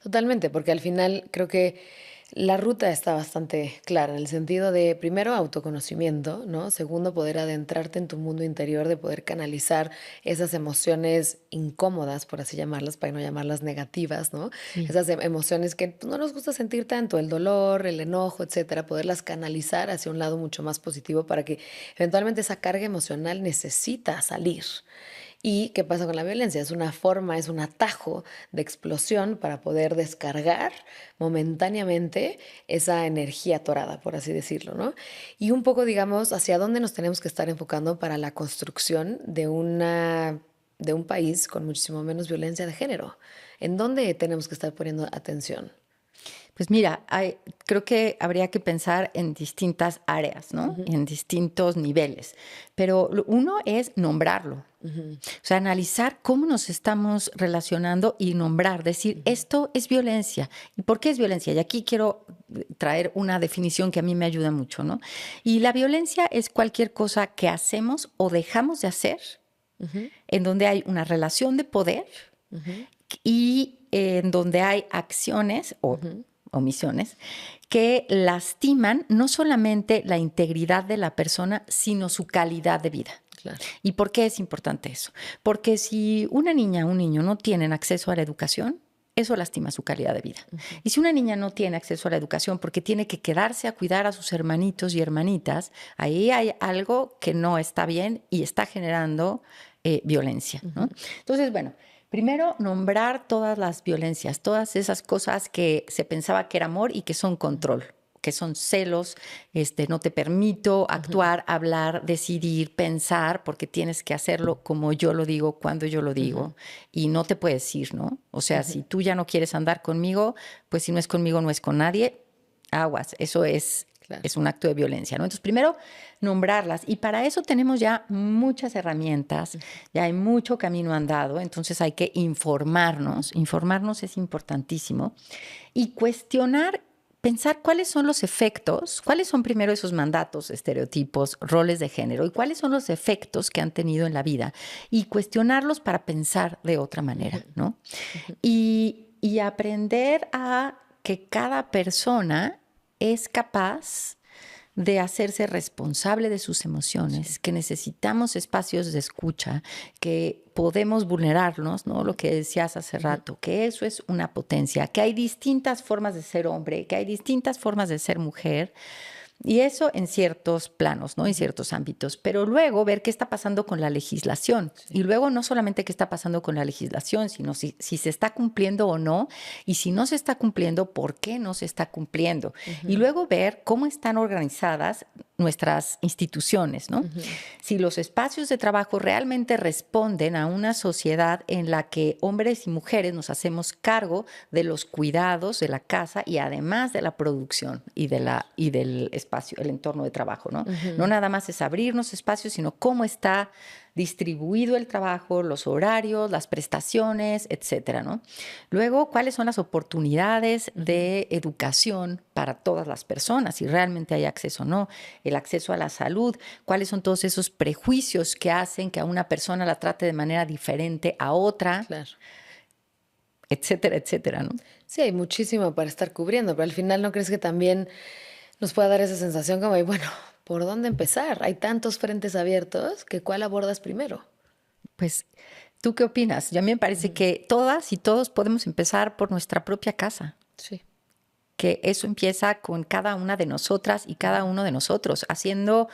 Totalmente, porque al final creo que la ruta está bastante clara en el sentido de, primero, autoconocimiento, ¿no? Segundo, poder adentrarte en tu mundo interior, de poder canalizar esas emociones incómodas, por así llamarlas, para no llamarlas negativas, ¿no? Sí. Esas emociones que pues, no nos gusta sentir tanto, el dolor, el enojo, etcétera, poderlas canalizar hacia un lado mucho más positivo para que eventualmente esa carga emocional necesita salir. ¿Y qué pasa con la violencia? Es una forma, es un atajo de explosión para poder descargar momentáneamente esa energía atorada, por así decirlo, ¿no? Y un poco, digamos, hacia dónde nos tenemos que estar enfocando para la construcción de un país con muchísimo menos violencia de género. ¿En dónde tenemos que estar poniendo atención? Pues mira, creo que habría que pensar en distintas áreas, ¿no? En distintos niveles. Pero uno es nombrarlo. O sea, analizar cómo nos estamos relacionando y nombrar, decir, esto es violencia. ¿Y por qué es violencia? Y aquí quiero traer una definición que a mí me ayuda mucho, ¿no? Y la violencia es cualquier cosa que hacemos o dejamos de hacer en donde hay una relación de poder y en donde hay acciones o omisiones que lastiman no solamente la integridad de la persona, sino su calidad de vida. Claro. ¿Y por qué es importante eso? Porque si una niña o un niño no tienen acceso a la educación, eso lastima su calidad de vida. Y si una niña no tiene acceso a la educación porque tiene que quedarse a cuidar a sus hermanitos y hermanitas, ahí hay algo que no está bien y está generando violencia, ¿no? Entonces, bueno, primero, nombrar todas las violencias, todas esas cosas que se pensaba que era amor y que son control, que son celos, no te permito actuar, hablar, decidir, pensar, porque tienes que hacerlo como yo lo digo, cuando yo lo digo, y no te puedes ir, ¿no? O sea, si tú ya no quieres andar conmigo, pues si no es conmigo, no es con nadie, aguas, eso es Claro. un acto de violencia, ¿no? Entonces, primero, nombrarlas. Y para eso tenemos ya muchas herramientas, ya hay mucho camino andado, entonces hay que informarnos. Informarnos es importantísimo. Y cuestionar, pensar cuáles son los efectos, cuáles son primero esos mandatos, estereotipos, roles de género y cuáles son los efectos que han tenido en la vida. Y cuestionarlos para pensar de otra manera, ¿no? Y aprender a que cada persona es capaz de hacerse responsable de sus emociones, que necesitamos espacios de escucha, que podemos vulnerarnos, ¿no? Lo que decías hace rato, que eso es una potencia, que hay distintas formas de ser hombre, que hay distintas formas de ser mujer. Y eso en ciertos planos, ¿no? En ciertos ámbitos. Pero luego ver qué está pasando con la legislación. Y luego no solamente qué está pasando con la legislación, sino si se está cumpliendo o no. Y si no se está cumpliendo, ¿por qué no se está cumpliendo? Y luego ver cómo están organizadas nuestras instituciones, ¿no? Si los espacios de trabajo realmente responden a una sociedad en la que hombres y mujeres nos hacemos cargo de los cuidados de la casa y además de la producción y del espacio, el entorno de trabajo, ¿no? No nada más es abrirnos espacios, sino cómo está distribuido el trabajo, los horarios, las prestaciones, etcétera, ¿no? Luego, ¿cuáles son las oportunidades de educación para todas las personas? Si realmente hay acceso o no. El acceso a la salud, ¿cuáles son todos esos prejuicios que hacen que a una persona la trate de manera diferente a otra? Claro. Etcétera, etcétera, ¿no? Sí, hay muchísimo para estar cubriendo, pero al final ¿no crees que también nos pueda dar esa sensación como de, bueno, ¿por dónde empezar? Hay tantos frentes abiertos que ¿cuál abordas primero? Pues, ¿tú qué opinas? Yo a mí me parece que todas y todos podemos empezar por nuestra propia casa, Sí. que eso empieza con cada una de nosotras y cada uno de nosotros, haciendo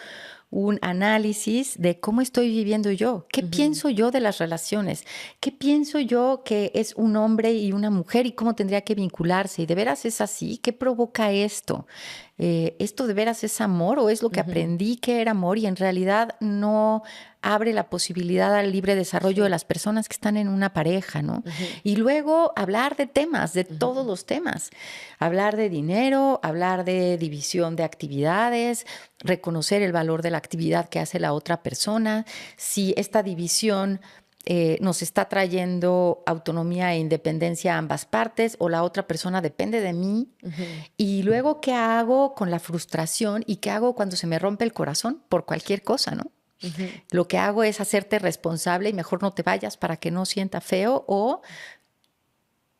un análisis de cómo estoy viviendo yo, qué pienso yo de las relaciones, qué pienso yo que es un hombre y una mujer y cómo tendría que vincularse. ¿Y de veras es así? ¿Qué provoca esto? ¿Esto de veras es amor o es lo que aprendí que era amor y en realidad no abre la posibilidad al libre desarrollo de las personas que están en una pareja, ¿no? Y luego hablar de temas, de todos los temas. Hablar de dinero, hablar de división de actividades, reconocer el valor de la actividad que hace la otra persona, si esta división nos está trayendo autonomía e independencia a ambas partes o la otra persona depende de mí. Y luego, ¿qué hago con la frustración y qué hago cuando se me rompe el corazón por cualquier cosa, ¿no? Lo que hago es hacerte responsable y mejor no te vayas para que no sienta feo o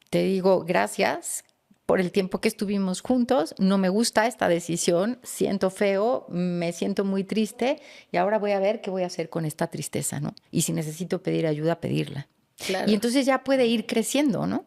te digo gracias por el tiempo que estuvimos juntos, no me gusta esta decisión, siento feo, me siento muy triste y ahora voy a ver qué voy a hacer con esta tristeza, ¿no? Y si necesito pedir ayuda, pedirla. Claro. Y entonces ya puede ir creciendo, ¿no?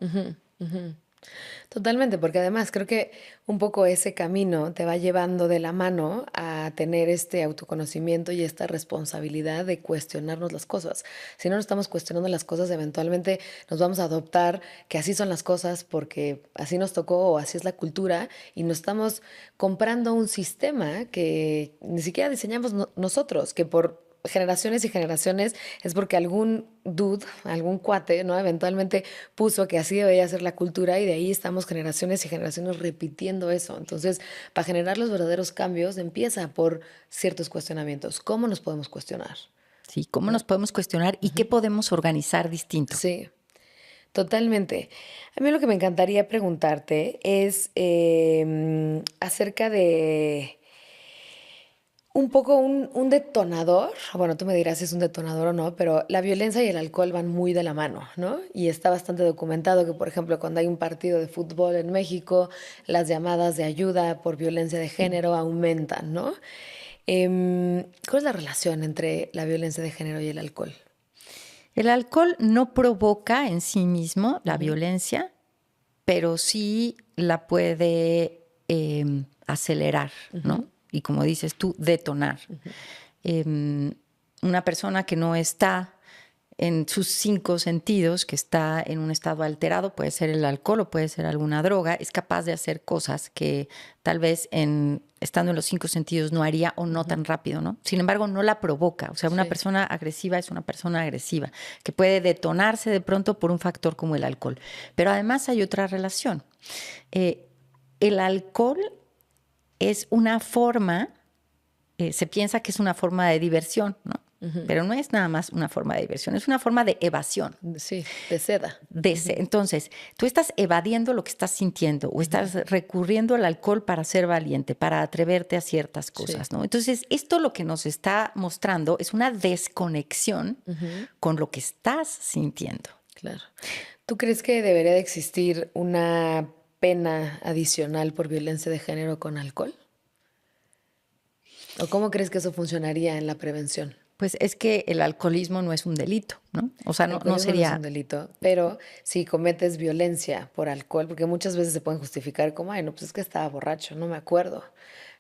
Totalmente, porque además creo que un poco ese camino te va llevando de la mano a tener este autoconocimiento y esta responsabilidad de cuestionarnos las cosas. Si no nos estamos cuestionando las cosas, eventualmente nos vamos a adoptar que así son las cosas porque así nos tocó o así es la cultura y nos estamos comprando un sistema que ni siquiera diseñamos nosotros, que por generaciones y generaciones es porque algún dude, algún cuate, ¿no? Eventualmente puso que así debería ser la cultura y de ahí estamos generaciones y generaciones repitiendo eso. Entonces, para generar los verdaderos cambios empieza por ciertos cuestionamientos. ¿Cómo nos podemos cuestionar? Sí, ¿cómo nos podemos cuestionar y qué podemos organizar distinto? Sí, totalmente. A mí lo que me encantaría preguntarte es acerca de un poco un detonador, bueno, tú me dirás si es un detonador o no, pero la violencia y el alcohol van muy de la mano, ¿no? Y está bastante documentado que, por ejemplo, cuando hay un partido de fútbol en México, las llamadas de ayuda por violencia de género aumentan, ¿no? ¿Cuál es la relación entre la violencia de género y el alcohol? El alcohol no provoca en sí mismo la violencia, pero sí la puede acelerar, ¿no? Y como dices tú, detonar. Una persona que no está en sus 5 sentidos, que está en un estado alterado, puede ser el alcohol o puede ser alguna droga, es capaz de hacer cosas que tal vez estando en los 5 sentidos no haría o no tan rápido, ¿no? Sin embargo, no la provoca. O sea, una persona agresiva es una persona agresiva, que puede detonarse de pronto por un factor como el alcohol. Pero además hay otra relación. El alcohol es una forma, se piensa que es una forma de diversión, ¿no? Pero no es nada más una forma de diversión, es una forma de evasión. Sí, de seda. Entonces, tú estás evadiendo lo que estás sintiendo o estás recurriendo al alcohol para ser valiente, para atreverte a ciertas cosas, ¿no? Entonces, esto lo que nos está mostrando es una desconexión con lo que estás sintiendo. Claro. ¿Tú crees que debería de existir una pena adicional por violencia de género con alcohol? ¿O cómo crees que eso funcionaría en la prevención? Pues es que el alcoholismo no es un delito, ¿no? O sea, El no alcoholismo no es un sería... delito, pero si cometes violencia por alcohol, porque muchas veces se pueden justificar como, ay, no, pues es que estaba borracho, no me acuerdo,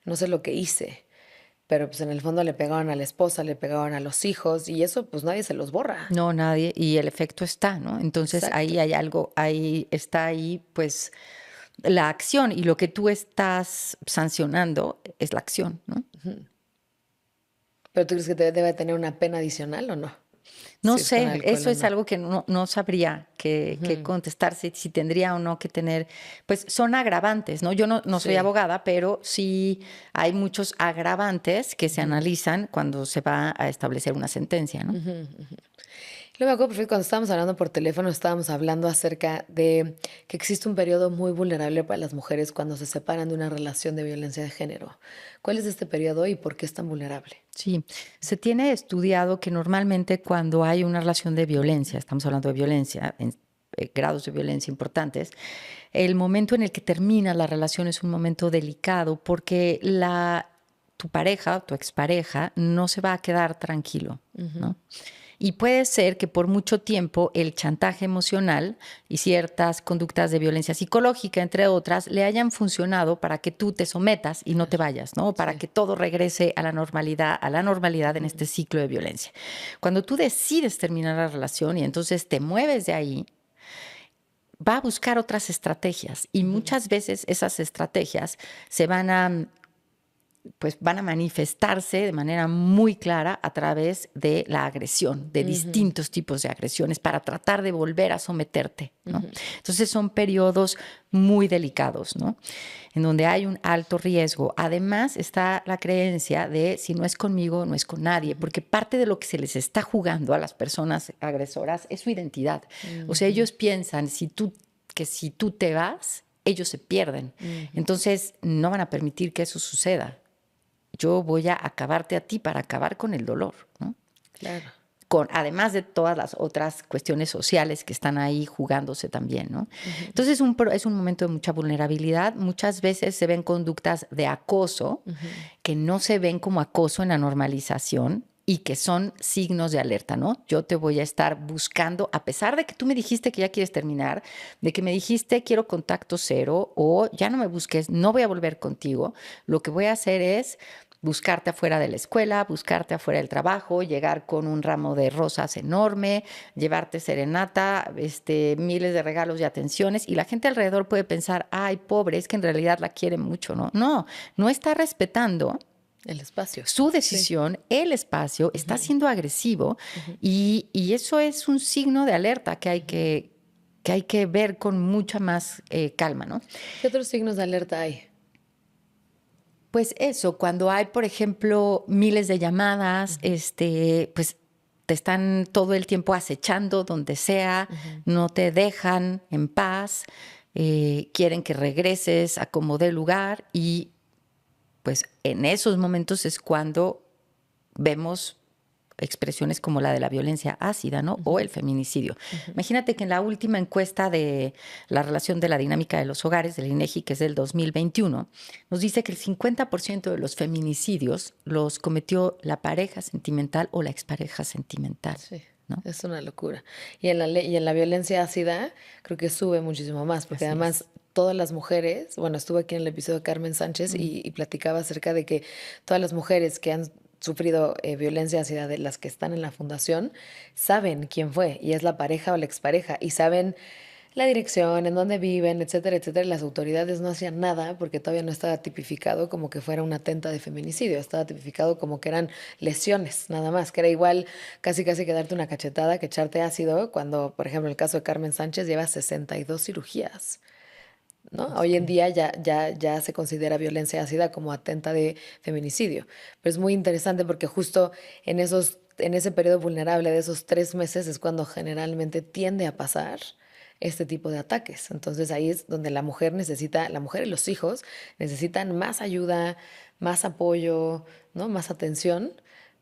no sé lo que hice, pero pues en el fondo le pegaban a la esposa, le pegaban a los hijos y eso pues nadie se los borra. No, nadie, y el efecto está, ¿no? Entonces Exacto. ahí hay algo, ahí está ahí, pues, la acción y lo que tú estás sancionando es la acción, ¿no? ¿Pero tú crees que debe tener una pena adicional o no? No si es con sé, alcohol eso o es no. algo que no sabría que contestar si tendría o no que tener, pues son agravantes, ¿no? Yo no soy Sí. abogada, pero sí hay muchos agravantes que se analizan cuando se va a establecer una sentencia, ¿no? Luego me acuerdo perfecto, cuando estábamos hablando por teléfono, estábamos hablando acerca de que existe un periodo muy vulnerable para las mujeres cuando se separan de una relación de violencia de género. ¿Cuál es este periodo y por qué es tan vulnerable? Sí, se tiene estudiado que normalmente cuando hay una relación de violencia, estamos hablando de violencia, en grados de violencia importantes, el momento en el que termina la relación es un momento delicado porque tu pareja, tu expareja, no se va a quedar tranquilo, ¿no? Y puede ser que por mucho tiempo el chantaje emocional y ciertas conductas de violencia psicológica, entre otras, le hayan funcionado para que tú te sometas y no te vayas, ¿no? Para Sí. que todo regrese a la normalidad en este ciclo de violencia. Cuando tú decides terminar la relación y entonces te mueves de ahí, va a buscar otras estrategias y muchas veces esas estrategias se van a pues van a manifestarse de manera muy clara a través de la agresión, de distintos tipos de agresiones para tratar de volver a someterte, ¿no? Entonces son periodos muy delicados, ¿no? En donde hay un alto riesgo. Además está la creencia de si no es conmigo, no es con nadie, porque parte de lo que se les está jugando a las personas agresoras es su identidad. O sea, ellos piensan que si tú te vas, ellos se pierden. Entonces no van a permitir que eso suceda. Yo voy a acabarte a ti para acabar con el dolor, ¿no? Claro. Además de todas las otras cuestiones sociales que están ahí jugándose también, ¿no? Entonces es un momento de mucha vulnerabilidad. Muchas veces se ven conductas de acoso que no se ven como acoso en la normalización y que son signos de alerta, ¿no? Yo te voy a estar buscando, a pesar de que tú me dijiste que ya quieres terminar, de que me dijiste quiero contacto cero o ya no me busques, no voy a volver contigo. Lo que voy a hacer es buscarte afuera de la escuela, buscarte afuera del trabajo, llegar con un ramo de rosas enorme, llevarte serenata, miles de regalos y atenciones, y la gente alrededor puede pensar, ay, pobre, es que en realidad la quiere mucho, ¿no? No está respetando El espacio. su Sí. decisión, el espacio, está siendo agresivo y eso es un signo de alerta que hay que ver con mucha más calma, ¿no? ¿Qué otros signos de alerta hay? Pues eso, cuando hay, por ejemplo, miles de llamadas, pues te están todo el tiempo acechando donde sea, no te dejan en paz, quieren que regreses a como dé lugar y pues en esos momentos es cuando vemos expresiones como la de la violencia ácida, ¿no? O el feminicidio. Imagínate que en la última encuesta de la relación de la dinámica de los hogares del INEGI, que es del 2021, nos dice que el 50% de los feminicidios los cometió la pareja sentimental o la expareja sentimental, Sí, ¿no? es una locura. Y en la violencia ácida creo que sube muchísimo más, porque Así además es. todas las mujeres, bueno, estuve aquí en el episodio de Carmen Sánchez y platicaba acerca de que todas las mujeres que han sufrido violencia ácida de las que están en la fundación saben quién fue y es la pareja o la expareja y saben la dirección, en dónde viven, etcétera, etcétera. Y las autoridades no hacían nada porque todavía no estaba tipificado como que fuera una atenta de feminicidio, estaba tipificado como que eran lesiones, nada más, que era igual casi casi que darte una cachetada que echarte ácido cuando, por ejemplo, en el caso de Carmen Sánchez lleva 62 cirugías. ¿No? Hoy en día ya se considera violencia ácida como atenta de feminicidio. Pero es muy interesante porque justo en ese periodo vulnerable de esos 3 meses es cuando generalmente tiende a pasar este tipo de ataques. Entonces ahí es donde la mujer y los hijos necesitan más ayuda, más apoyo, ¿no? Más atención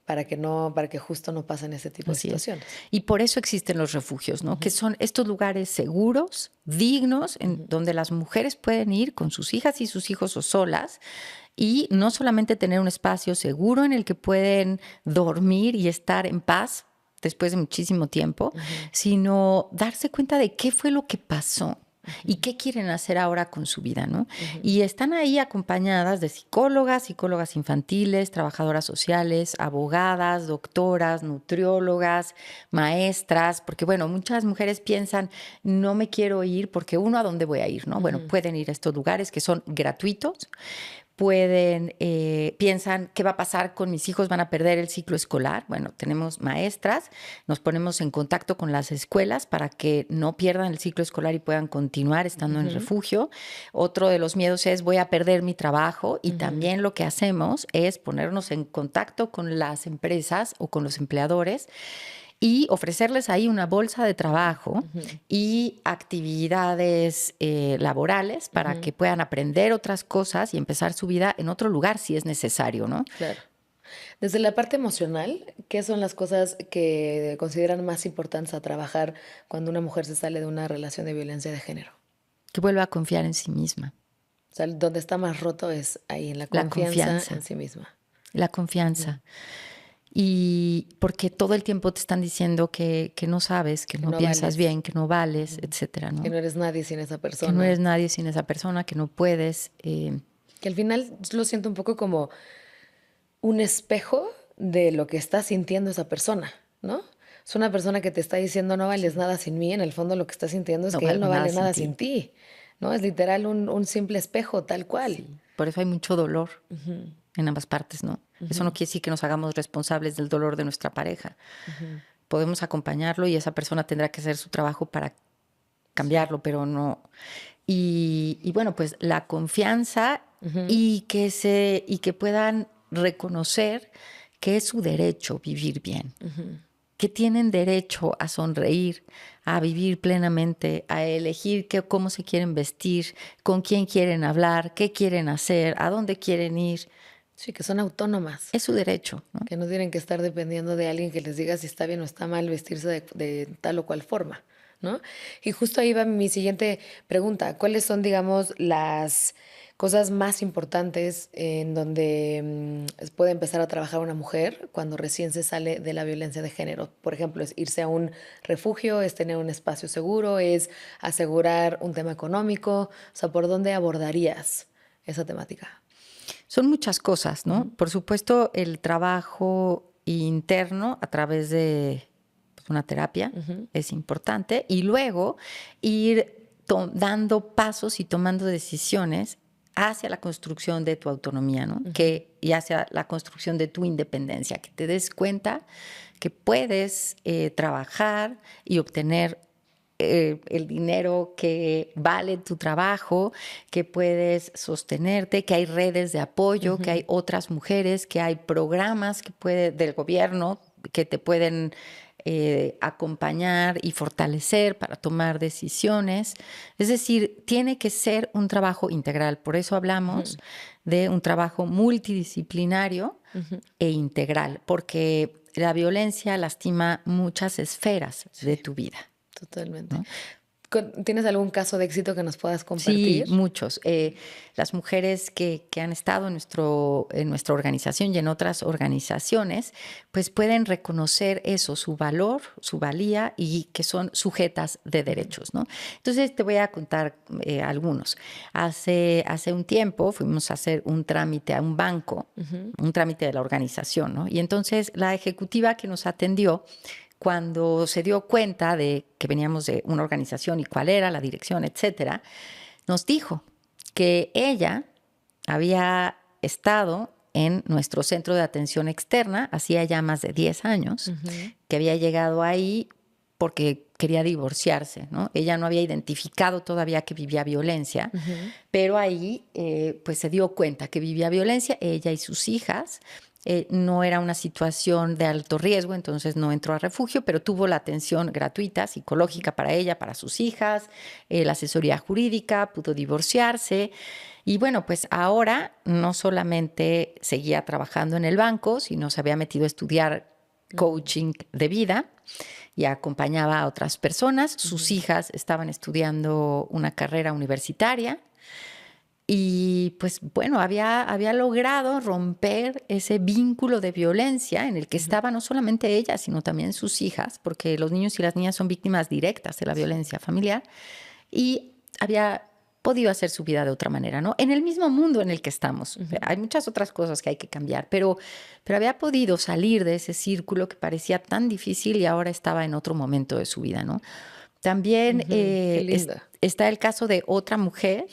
para que justo no pasen ese tipo de Así es. situaciones. Y por eso existen los refugios, ¿no? Que son estos lugares seguros, dignos, en donde las mujeres pueden ir con sus hijas y sus hijos o solas y no solamente tener un espacio seguro en el que pueden dormir y estar en paz después de muchísimo tiempo, sino darse cuenta de qué fue lo que pasó y qué quieren hacer ahora con su vida, ¿no? Y están ahí acompañadas de psicólogas infantiles, trabajadoras sociales, abogadas, doctoras, nutriólogas, maestras, porque bueno, muchas mujeres piensan, no me quiero ir porque uno, ¿a dónde voy a ir, no? Bueno, pueden ir a estos lugares que son gratuitos, piensan, ¿qué va a pasar con mis hijos? ¿Van a perder el ciclo escolar? Bueno, tenemos maestras, nos ponemos en contacto con las escuelas para que no pierdan el ciclo escolar y puedan continuar estando en refugio. Otro de los miedos es, voy a perder mi trabajo, y también lo que hacemos es ponernos en contacto con las empresas o con los empleadores y ofrecerles ahí una bolsa de trabajo y actividades laborales para que puedan aprender otras cosas y empezar su vida en otro lugar si es necesario, ¿no? Claro. Desde la parte emocional, ¿qué son las cosas que consideran más importantes a trabajar cuando una mujer se sale de una relación de violencia de género? Que vuelva a confiar en sí misma. O sea, donde está más roto es ahí, en la La confianza confianza. en sí misma. La confianza. Y porque todo el tiempo te están diciendo que no sabes, que no piensas vales. bien, que no vales, etcétera, ¿no? Que no eres nadie sin esa persona. Que no eres nadie sin esa persona, que no puedes. Que al final lo siento un poco como un espejo de lo que está sintiendo esa persona, ¿no? Es una persona que te está diciendo no vales nada sin mí, en el fondo lo que está sintiendo es No que él no valgo vale nada nada sin sin ti, ¿no? Es literal un simple espejo, tal cual. Sí. Por eso hay mucho dolor en ambas partes, ¿no? Eso no quiere decir que nos hagamos responsables del dolor de nuestra pareja. Podemos acompañarlo y esa persona tendrá que hacer su trabajo para cambiarlo, pero no. Y bueno, pues la confianza y que puedan reconocer que es su derecho vivir bien. Que tienen derecho a sonreír, a vivir plenamente, a elegir cómo se quieren vestir, con quién quieren hablar, qué quieren hacer, a dónde quieren ir. Sí, que son autónomas. Es su derecho, ¿no? Que no tienen que estar dependiendo de alguien que les diga si está bien o está mal vestirse de tal o cual forma, ¿no? Y justo ahí va mi siguiente pregunta. ¿Cuáles son, digamos, las cosas más importantes en donde puede empezar a trabajar una mujer cuando recién se sale de la violencia de género? Por ejemplo, es irse a un refugio, es tener un espacio seguro, es asegurar un tema económico. O sea, ¿por dónde abordarías esa temática? Son muchas cosas, ¿no? Por supuesto, el trabajo interno a través de una terapia es importante, y luego ir dando pasos y tomando decisiones hacia la construcción de tu autonomía, ¿no? Y hacia la construcción de tu independencia, que te des cuenta que puedes trabajar y obtener el dinero que vale tu trabajo, que puedes sostenerte, que hay redes de apoyo, que hay otras mujeres, que hay programas del gobierno que te pueden acompañar y fortalecer para tomar decisiones. Es decir, tiene que ser un trabajo integral. Por eso hablamos de un trabajo multidisciplinario e integral, porque la violencia lastima muchas esferas de tu vida. Totalmente. ¿No? ¿Tienes algún caso de éxito que nos puedas Sí, compartir? muchos. Las mujeres que han estado en nuestra organización y en otras organizaciones, pues pueden reconocer eso, su valor, su valía, y que son sujetas de derechos, ¿no? Entonces te voy a contar algunos. Hace un tiempo fuimos a hacer un trámite a un banco, un trámite de la organización, ¿no? Y entonces la ejecutiva que nos atendió, cuando se dio cuenta de que veníamos de una organización y cuál era la dirección, etcétera, nos dijo que ella había estado en nuestro centro de atención externa hacía ya más de 10 años, que había llegado ahí porque quería divorciarse, ¿no? Ella no había identificado todavía que vivía violencia, pero ahí pues se dio cuenta que vivía violencia, ella y sus hijas. No era una situación de alto riesgo, entonces no entró a refugio, pero tuvo la atención gratuita, psicológica para ella, para sus hijas, la asesoría jurídica, pudo divorciarse. Y bueno, pues ahora no solamente seguía trabajando en el banco, sino se había metido a estudiar coaching de vida y acompañaba a otras personas. Sus hijas estaban estudiando una carrera universitaria. Y pues bueno, había logrado romper ese vínculo de violencia en el que estaba no solamente ella, sino también sus hijas, porque los niños y las niñas son víctimas directas de la violencia familiar, y había podido hacer su vida de otra manera, ¿no? En el mismo mundo en el que estamos. Hay muchas otras cosas que hay que cambiar, pero había podido salir de ese círculo que parecía tan difícil y ahora estaba en otro momento de su vida, ¿no? También está el caso de otra mujer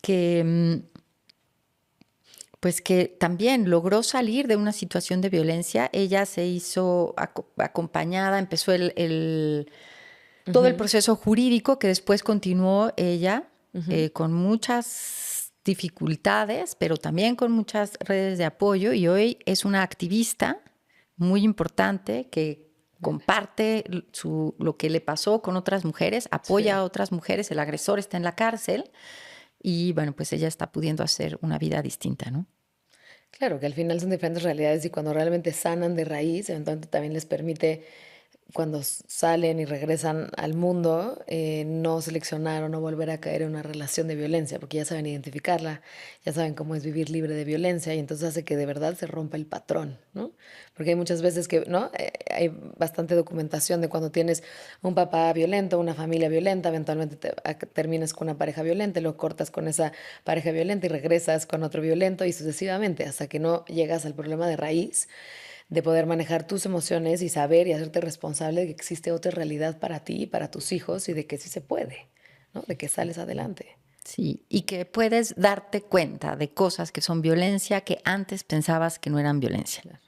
que pues que también logró salir de una situación de violencia. Ella se hizo acompañada, empezó todo el proceso jurídico que después continuó ella con muchas dificultades, pero también con muchas redes de apoyo, y hoy es una activista muy importante que comparte lo que le pasó con otras mujeres, apoya a otras mujeres, el agresor está en la cárcel y bueno, pues ella está pudiendo hacer una vida distinta, ¿no? Claro, que al final son diferentes realidades y cuando realmente sanan de raíz, eventualmente también les permite, cuando salen y regresan al mundo, no seleccionar o no volver a caer en una relación de violencia, porque ya saben identificarla, ya saben cómo es vivir libre de violencia y entonces hace que de verdad se rompa el patrón, ¿no? Porque hay muchas veces que, ¿no? Hay bastante documentación de cuando tienes un papá violento, una familia violenta, eventualmente terminas con una pareja violenta, lo cortas con esa pareja violenta y regresas con otro violento y sucesivamente, hasta que no llegas al problema de raíz de poder manejar tus emociones y saber y hacerte responsable de que existe otra realidad para ti y para tus hijos y de que sí se puede, ¿no? De que sales adelante. Sí, y que puedes darte cuenta de cosas que son violencia que antes pensabas que no eran violencia.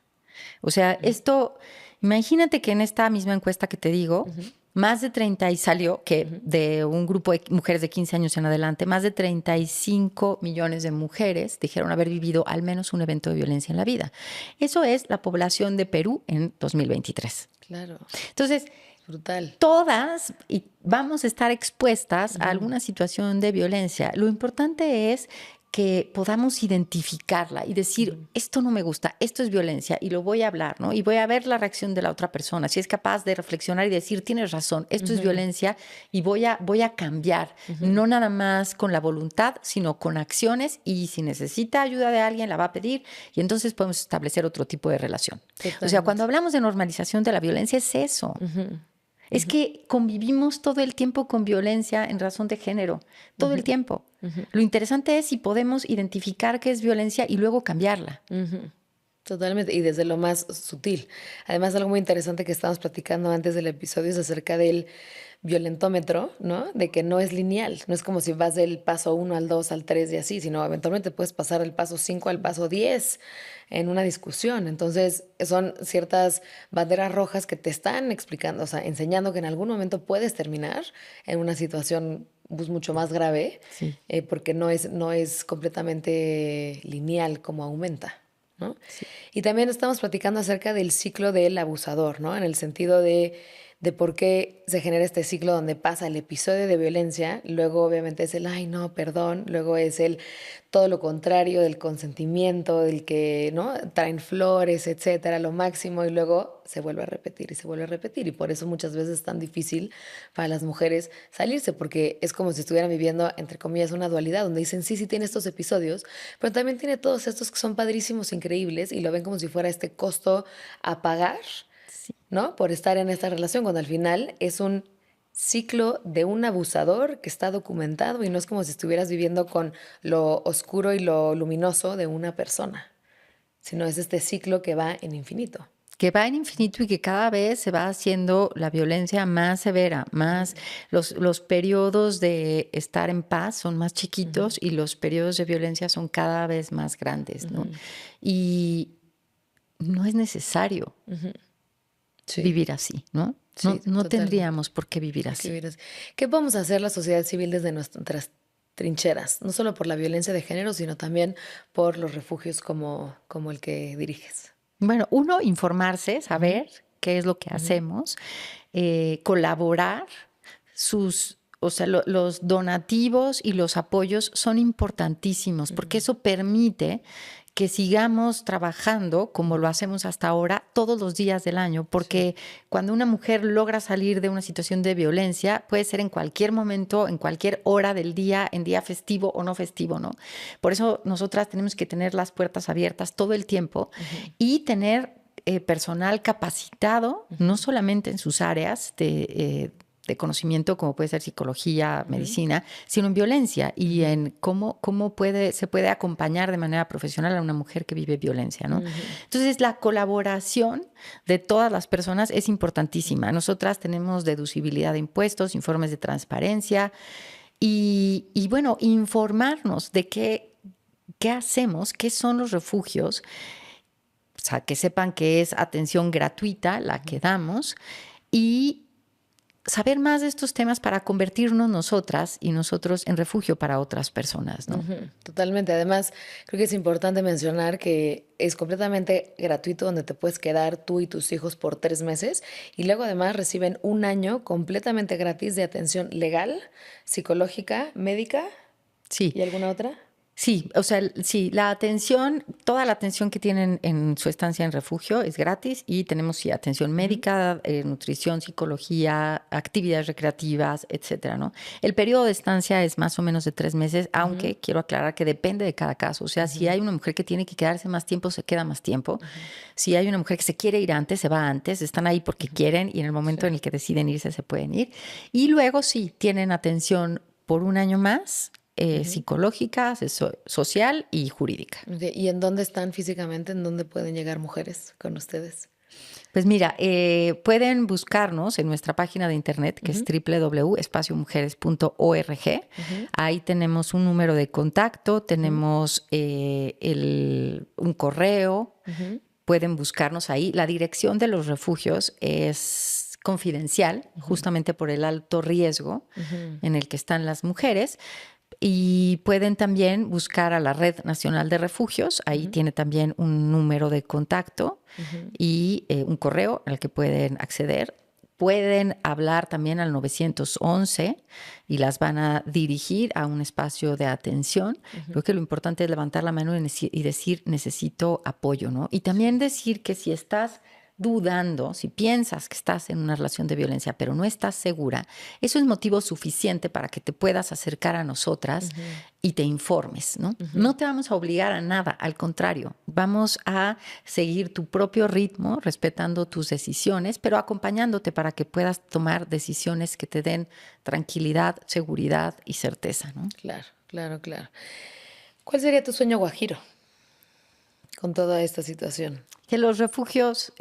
O sea, esto, imagínate que en esta misma encuesta que te digo, más de 30 y salió que de un grupo de mujeres de 15 años en adelante, más de 35 millones de mujeres dijeron haber vivido al menos un evento de violencia en la vida. Eso es la población de Perú en 2023. Claro. Entonces, brutal. Todas vamos a estar expuestas a alguna situación de violencia. Lo importante es que podamos identificarla y decir, esto no me gusta, esto es violencia y lo voy a hablar, ¿no? Y voy a ver la reacción de la otra persona. Si es capaz de reflexionar y decir, tienes razón, esto es violencia y voy a cambiar, no nada más con la voluntad, sino con acciones, y si necesita ayuda de alguien, la va a pedir y entonces podemos establecer otro tipo de relación. Totalmente. O sea, cuando hablamos de normalización de la violencia es eso. Es que convivimos todo el tiempo con violencia en razón de género, todo el tiempo. Lo interesante es si podemos identificar qué es violencia y luego cambiarla. Totalmente, y desde lo más sutil. Además, algo muy interesante que estábamos platicando antes del episodio es acerca del violentómetro, ¿no? De que no es lineal, no es como si vas del paso 1 al 2 al 3 y así, sino eventualmente puedes pasar del paso 5 al paso 10 en una discusión. Entonces, son ciertas banderas rojas que te están explicando, o sea, enseñando que en algún momento puedes terminar en una situación pues, mucho más grave, Sí. porque no es completamente lineal como aumenta, ¿no? Sí. Y también estamos platicando acerca del ciclo del abusador, ¿no? En el sentido de por qué se genera este ciclo donde pasa el episodio de violencia, luego obviamente es el, ay, no, perdón, luego es el todo lo contrario del consentimiento, del que, ¿no? Traen flores, etcétera, lo máximo, y luego se vuelve a repetir y se vuelve a repetir. Y por eso muchas veces es tan difícil para las mujeres salirse, porque es como si estuvieran viviendo, entre comillas, una dualidad, donde dicen, sí, sí tiene estos episodios, pero también tiene todos estos que son padrísimos, increíbles, y lo ven como si fuera este costo a pagar, ¿no? Por estar en esta relación, cuando al final es un ciclo de un abusador que está documentado y no es como si estuvieras viviendo con lo oscuro y lo luminoso de una persona, sino es este ciclo que va en infinito. Que va en infinito y que cada vez se va haciendo la violencia más severa, más los periodos de estar en paz son más chiquitos y los periodos de violencia son cada vez más grandes, ¿no? Y no es necesario vivir así, ¿no? Sí, no tendríamos por qué vivir así. ¿Qué podemos hacer la sociedad civil desde nuestras trincheras? No solo por la violencia de género, sino también por los refugios como el que diriges. Bueno, uno, informarse, saber qué es lo que hacemos, colaborar, o sea, los donativos y los apoyos son importantísimos porque eso permite que sigamos trabajando como lo hacemos hasta ahora todos los días del año, porque cuando una mujer logra salir de una situación de violencia, puede ser en cualquier momento, en cualquier hora del día, en día festivo o no festivo, ¿no? Por eso nosotras tenemos que tener las puertas abiertas todo el tiempo y tener personal capacitado, no solamente en sus áreas de conocimiento, como puede ser psicología, medicina, sino en violencia y en cómo se puede acompañar de manera profesional a una mujer que vive violencia, ¿no? Entonces, la colaboración de todas las personas es importantísima. Nosotras tenemos deducibilidad de impuestos, informes de transparencia y bueno, informarnos de ¿qué hacemos? ¿Qué son los refugios? O sea, que sepan que es atención gratuita la que damos y saber más de estos temas para convertirnos nosotras y nosotros en refugio para otras personas, ¿no? Ujú, totalmente. Además, creo que es importante mencionar que es completamente gratuito donde te puedes quedar tú y tus hijos por 3 meses y luego además reciben un año completamente gratis de atención legal, psicológica, médica Sí, y alguna otra. sí, o sea, sí, la atención, toda la atención que tienen en su estancia en refugio es gratis y tenemos sí, atención Ujú, médica, nutrición, psicología, actividades recreativas, etcétera, ¿no? El periodo de estancia es más o menos de 3 meses, ujú, aunque quiero aclarar que depende de cada caso. O sea, si ujú, hay una mujer que tiene que quedarse más tiempo, se queda más tiempo. ujú, Si hay una mujer que se quiere ir antes, se va antes. Están ahí porque ujú. quieren y en el momento Sí. en el que deciden irse, se pueden ir. Y luego sí, tienen atención por un año más Ujú. psicológica, social y jurídica. Ok, ¿y en dónde están físicamente? ¿En dónde pueden llegar mujeres con ustedes? Pues mira, pueden buscarnos en nuestra página de internet que es Ujú, www.espaciomujeres.org. ujú, Ahí tenemos un número de contacto, ujú, tenemos un correo, ujú, pueden buscarnos ahí. La dirección de los refugios es confidencial, ujú, justamente por el alto riesgo ujú, en el que están las mujeres. Y pueden también buscar a la Red Nacional de Refugios. Ahí ujú, tiene también un número de contacto ujú. y un correo al que pueden acceder. Pueden hablar también al 911 y las van a dirigir a un espacio de atención. Ujú, Creo que lo importante es levantar la mano y decir necesito apoyo, ¿no? Y sí. también decir que si estás dudando, si piensas que estás en una relación de violencia, pero no estás segura, eso es motivo suficiente para que te puedas acercar a nosotras Ujú, y te informes, ¿no? ujú, No te vamos a obligar a nada, al contrario, vamos a seguir tu propio ritmo, respetando tus decisiones, pero acompañándote para que puedas tomar decisiones que te den tranquilidad, seguridad y certeza, ¿no? claro, claro, claro. ¿Cuál sería tu sueño guajiro con toda esta situación? Que los refugios,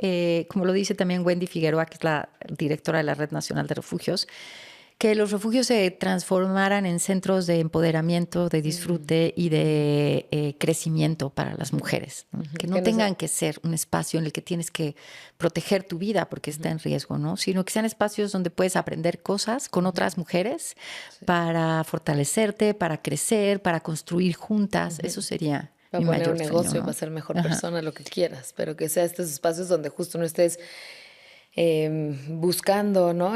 como lo dice también Wendy Figueroa, que es la directora de la Red Nacional de Refugios, que los refugios se transformaran en centros de empoderamiento, de Mm, disfrute y ujú, de crecimiento para las ujú, mujeres, ¿no? ujú. Que Que no no sea- tengan que ser un espacio en el que tienes que proteger tu vida porque está ujú, en riesgo, ¿no? Sino que sean espacios donde puedes aprender cosas con ujú, otras mujeres sí, para fortalecerte, para crecer, para construir juntas. ujú. Eso sería Para mi poner un mayor sueño, negocio, para ¿no? ser mejor Ajá. persona, lo que quieras, pero que sea estos espacios donde justo no estés buscando, ¿no?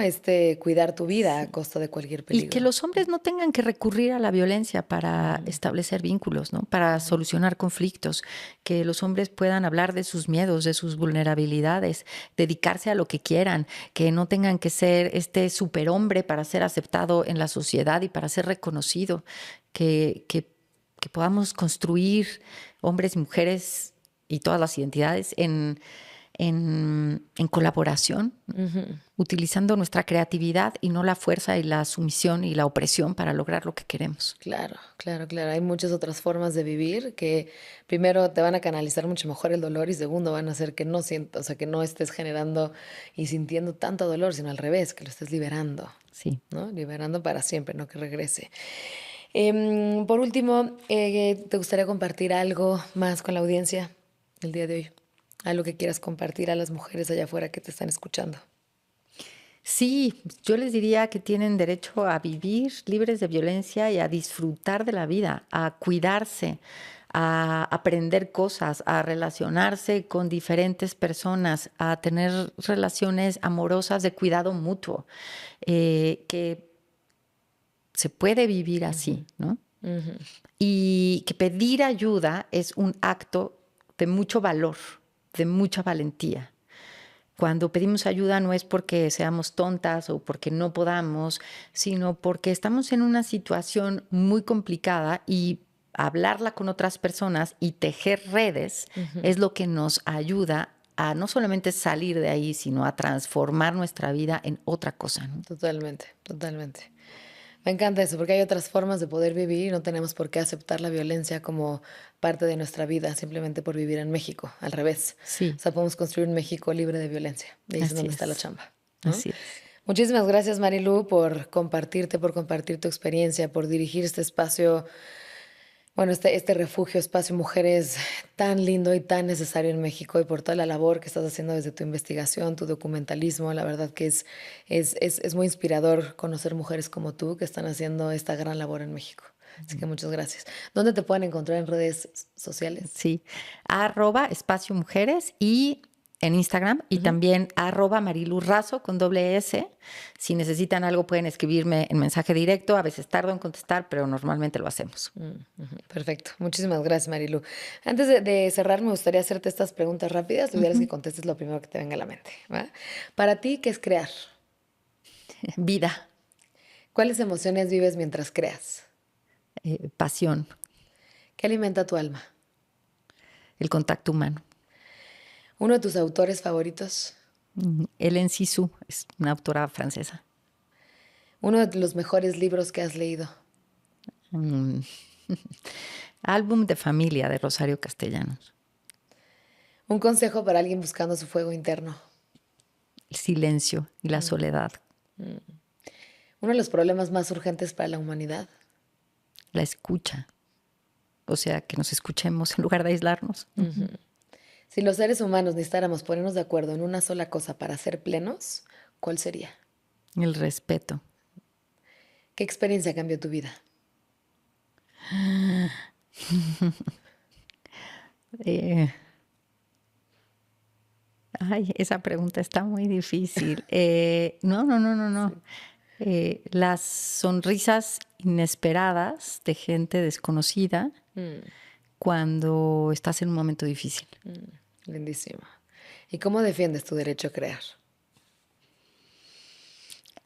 Cuidar tu vida a Sí. costa de cualquier Y que peligro. los hombres no tengan que recurrir a la violencia para Ujú, establecer vínculos, ¿no? Para ujú, solucionar conflictos, que los hombres puedan hablar de sus miedos, de sus vulnerabilidades, dedicarse a lo que quieran, que no tengan que ser este superhombre para ser aceptado en la sociedad y para ser reconocido, que, que, que podamos construir hombres y mujeres y todas las identidades en colaboración, ujú. utilizando nuestra creatividad y no la fuerza y la sumisión y la opresión para lograr lo que queremos. Claro, claro, claro. Hay muchas otras formas de vivir que primero te van a canalizar mucho mejor el dolor y segundo van a hacer que no sientas, o sea, que no estés generando y sintiendo tanto dolor, sino al revés, que lo estés liberando, Sí. ¿no? Liberando para siempre, no que regrese. Por último, ¿te gustaría compartir algo más con la audiencia el día de hoy? Algo que quieras compartir a las mujeres allá afuera que te están escuchando. Sí, yo les diría que tienen derecho a vivir libres de violencia y a disfrutar de la vida, a cuidarse, a aprender cosas, a relacionarse con diferentes personas, a tener relaciones amorosas de cuidado mutuo, que se puede vivir Ujú, así, ¿no? ujú, Y que pedir ayuda es un acto de mucho valor, de mucha valentía. Cuando pedimos ayuda no es porque seamos tontas o porque no podamos, sino porque estamos en una situación muy complicada y hablarla con otras personas y tejer redes ujú. es lo que nos ayuda a no solamente salir de ahí, sino a transformar nuestra vida en otra cosa, ¿no? Totalmente, totalmente. Me encanta eso, porque hay otras formas de poder vivir y no tenemos por qué aceptar la violencia como parte de nuestra vida simplemente por vivir en México, al revés. O Sí, sea, podemos construir un México libre de violencia. Y ahí es así donde está la es, chamba, ¿no? así es. Muchísimas gracias, Marilu, por compartir tu experiencia, por dirigir este espacio Bueno, este refugio, espacio mujer es tan lindo y tan necesario en México y por toda la labor que estás haciendo desde tu investigación, tu documentalismo, la verdad que es muy inspirador conocer mujeres como tú que están haciendo esta gran labor en México. Así que muchas gracias. ¿Dónde te pueden encontrar en redes sociales? Sí, @espacio mujeres y en Instagram y Ujú, también @marilurrazo con doble S. Si necesitan algo pueden escribirme en mensaje directo. A veces tardo en contestar, pero normalmente lo hacemos. ujú. Perfecto. Muchísimas gracias, Marilu. Antes de cerrar, me gustaría hacerte estas preguntas rápidas. La idea es que Ujú. contestes lo primero que te venga a la mente, ¿va? Para ti, ¿qué es crear? Vida, ¿Cuáles emociones vives mientras creas? pasión, ¿Qué alimenta tu alma? el contacto humano. ¿Uno de tus autores favoritos? Hélène Cixous es una autora francesa. ¿Uno de los mejores libros que has leído? Mm, Álbum de familia de Rosario Castellanos. ¿Un consejo para alguien buscando su fuego interno? El silencio y la soledad, ¿Uno de los problemas más urgentes para la humanidad? la escucha. O sea, que nos escuchemos en lugar de aislarnos. Si los seres humanos necesitáramos ponernos de acuerdo en una sola cosa para ser plenos, ¿cuál sería? El respeto. ¿Qué experiencia cambió tu vida? Eh, Ay, esa pregunta está muy difícil. No, no, no, no, no. Las sonrisas inesperadas de gente desconocida cuando estás en un momento difícil. Lindísimo. ¿Y cómo defiendes tu derecho a crear?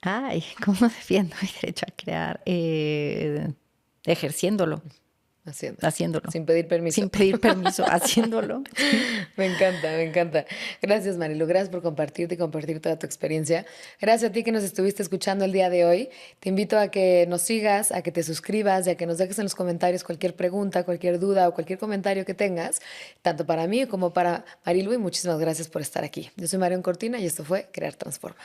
Ay, ¿cómo defiendo mi derecho a crear? Ejerciéndolo, Haciéndolo, haciéndolo, sin pedir permiso. sin pedir permiso, haciéndolo. Sí. Me encanta, me encanta. Gracias, Marilu. Gracias por compartirte y compartir toda tu experiencia. Gracias a ti que nos estuviste escuchando el día de hoy. Te invito a que nos sigas, a que te suscribas y a que nos dejes en los comentarios cualquier pregunta, cualquier duda o cualquier comentario que tengas, tanto para mí como para Marilu. Y muchísimas gracias por estar aquí. Yo soy Marion Cortina y esto fue Crear Transforma.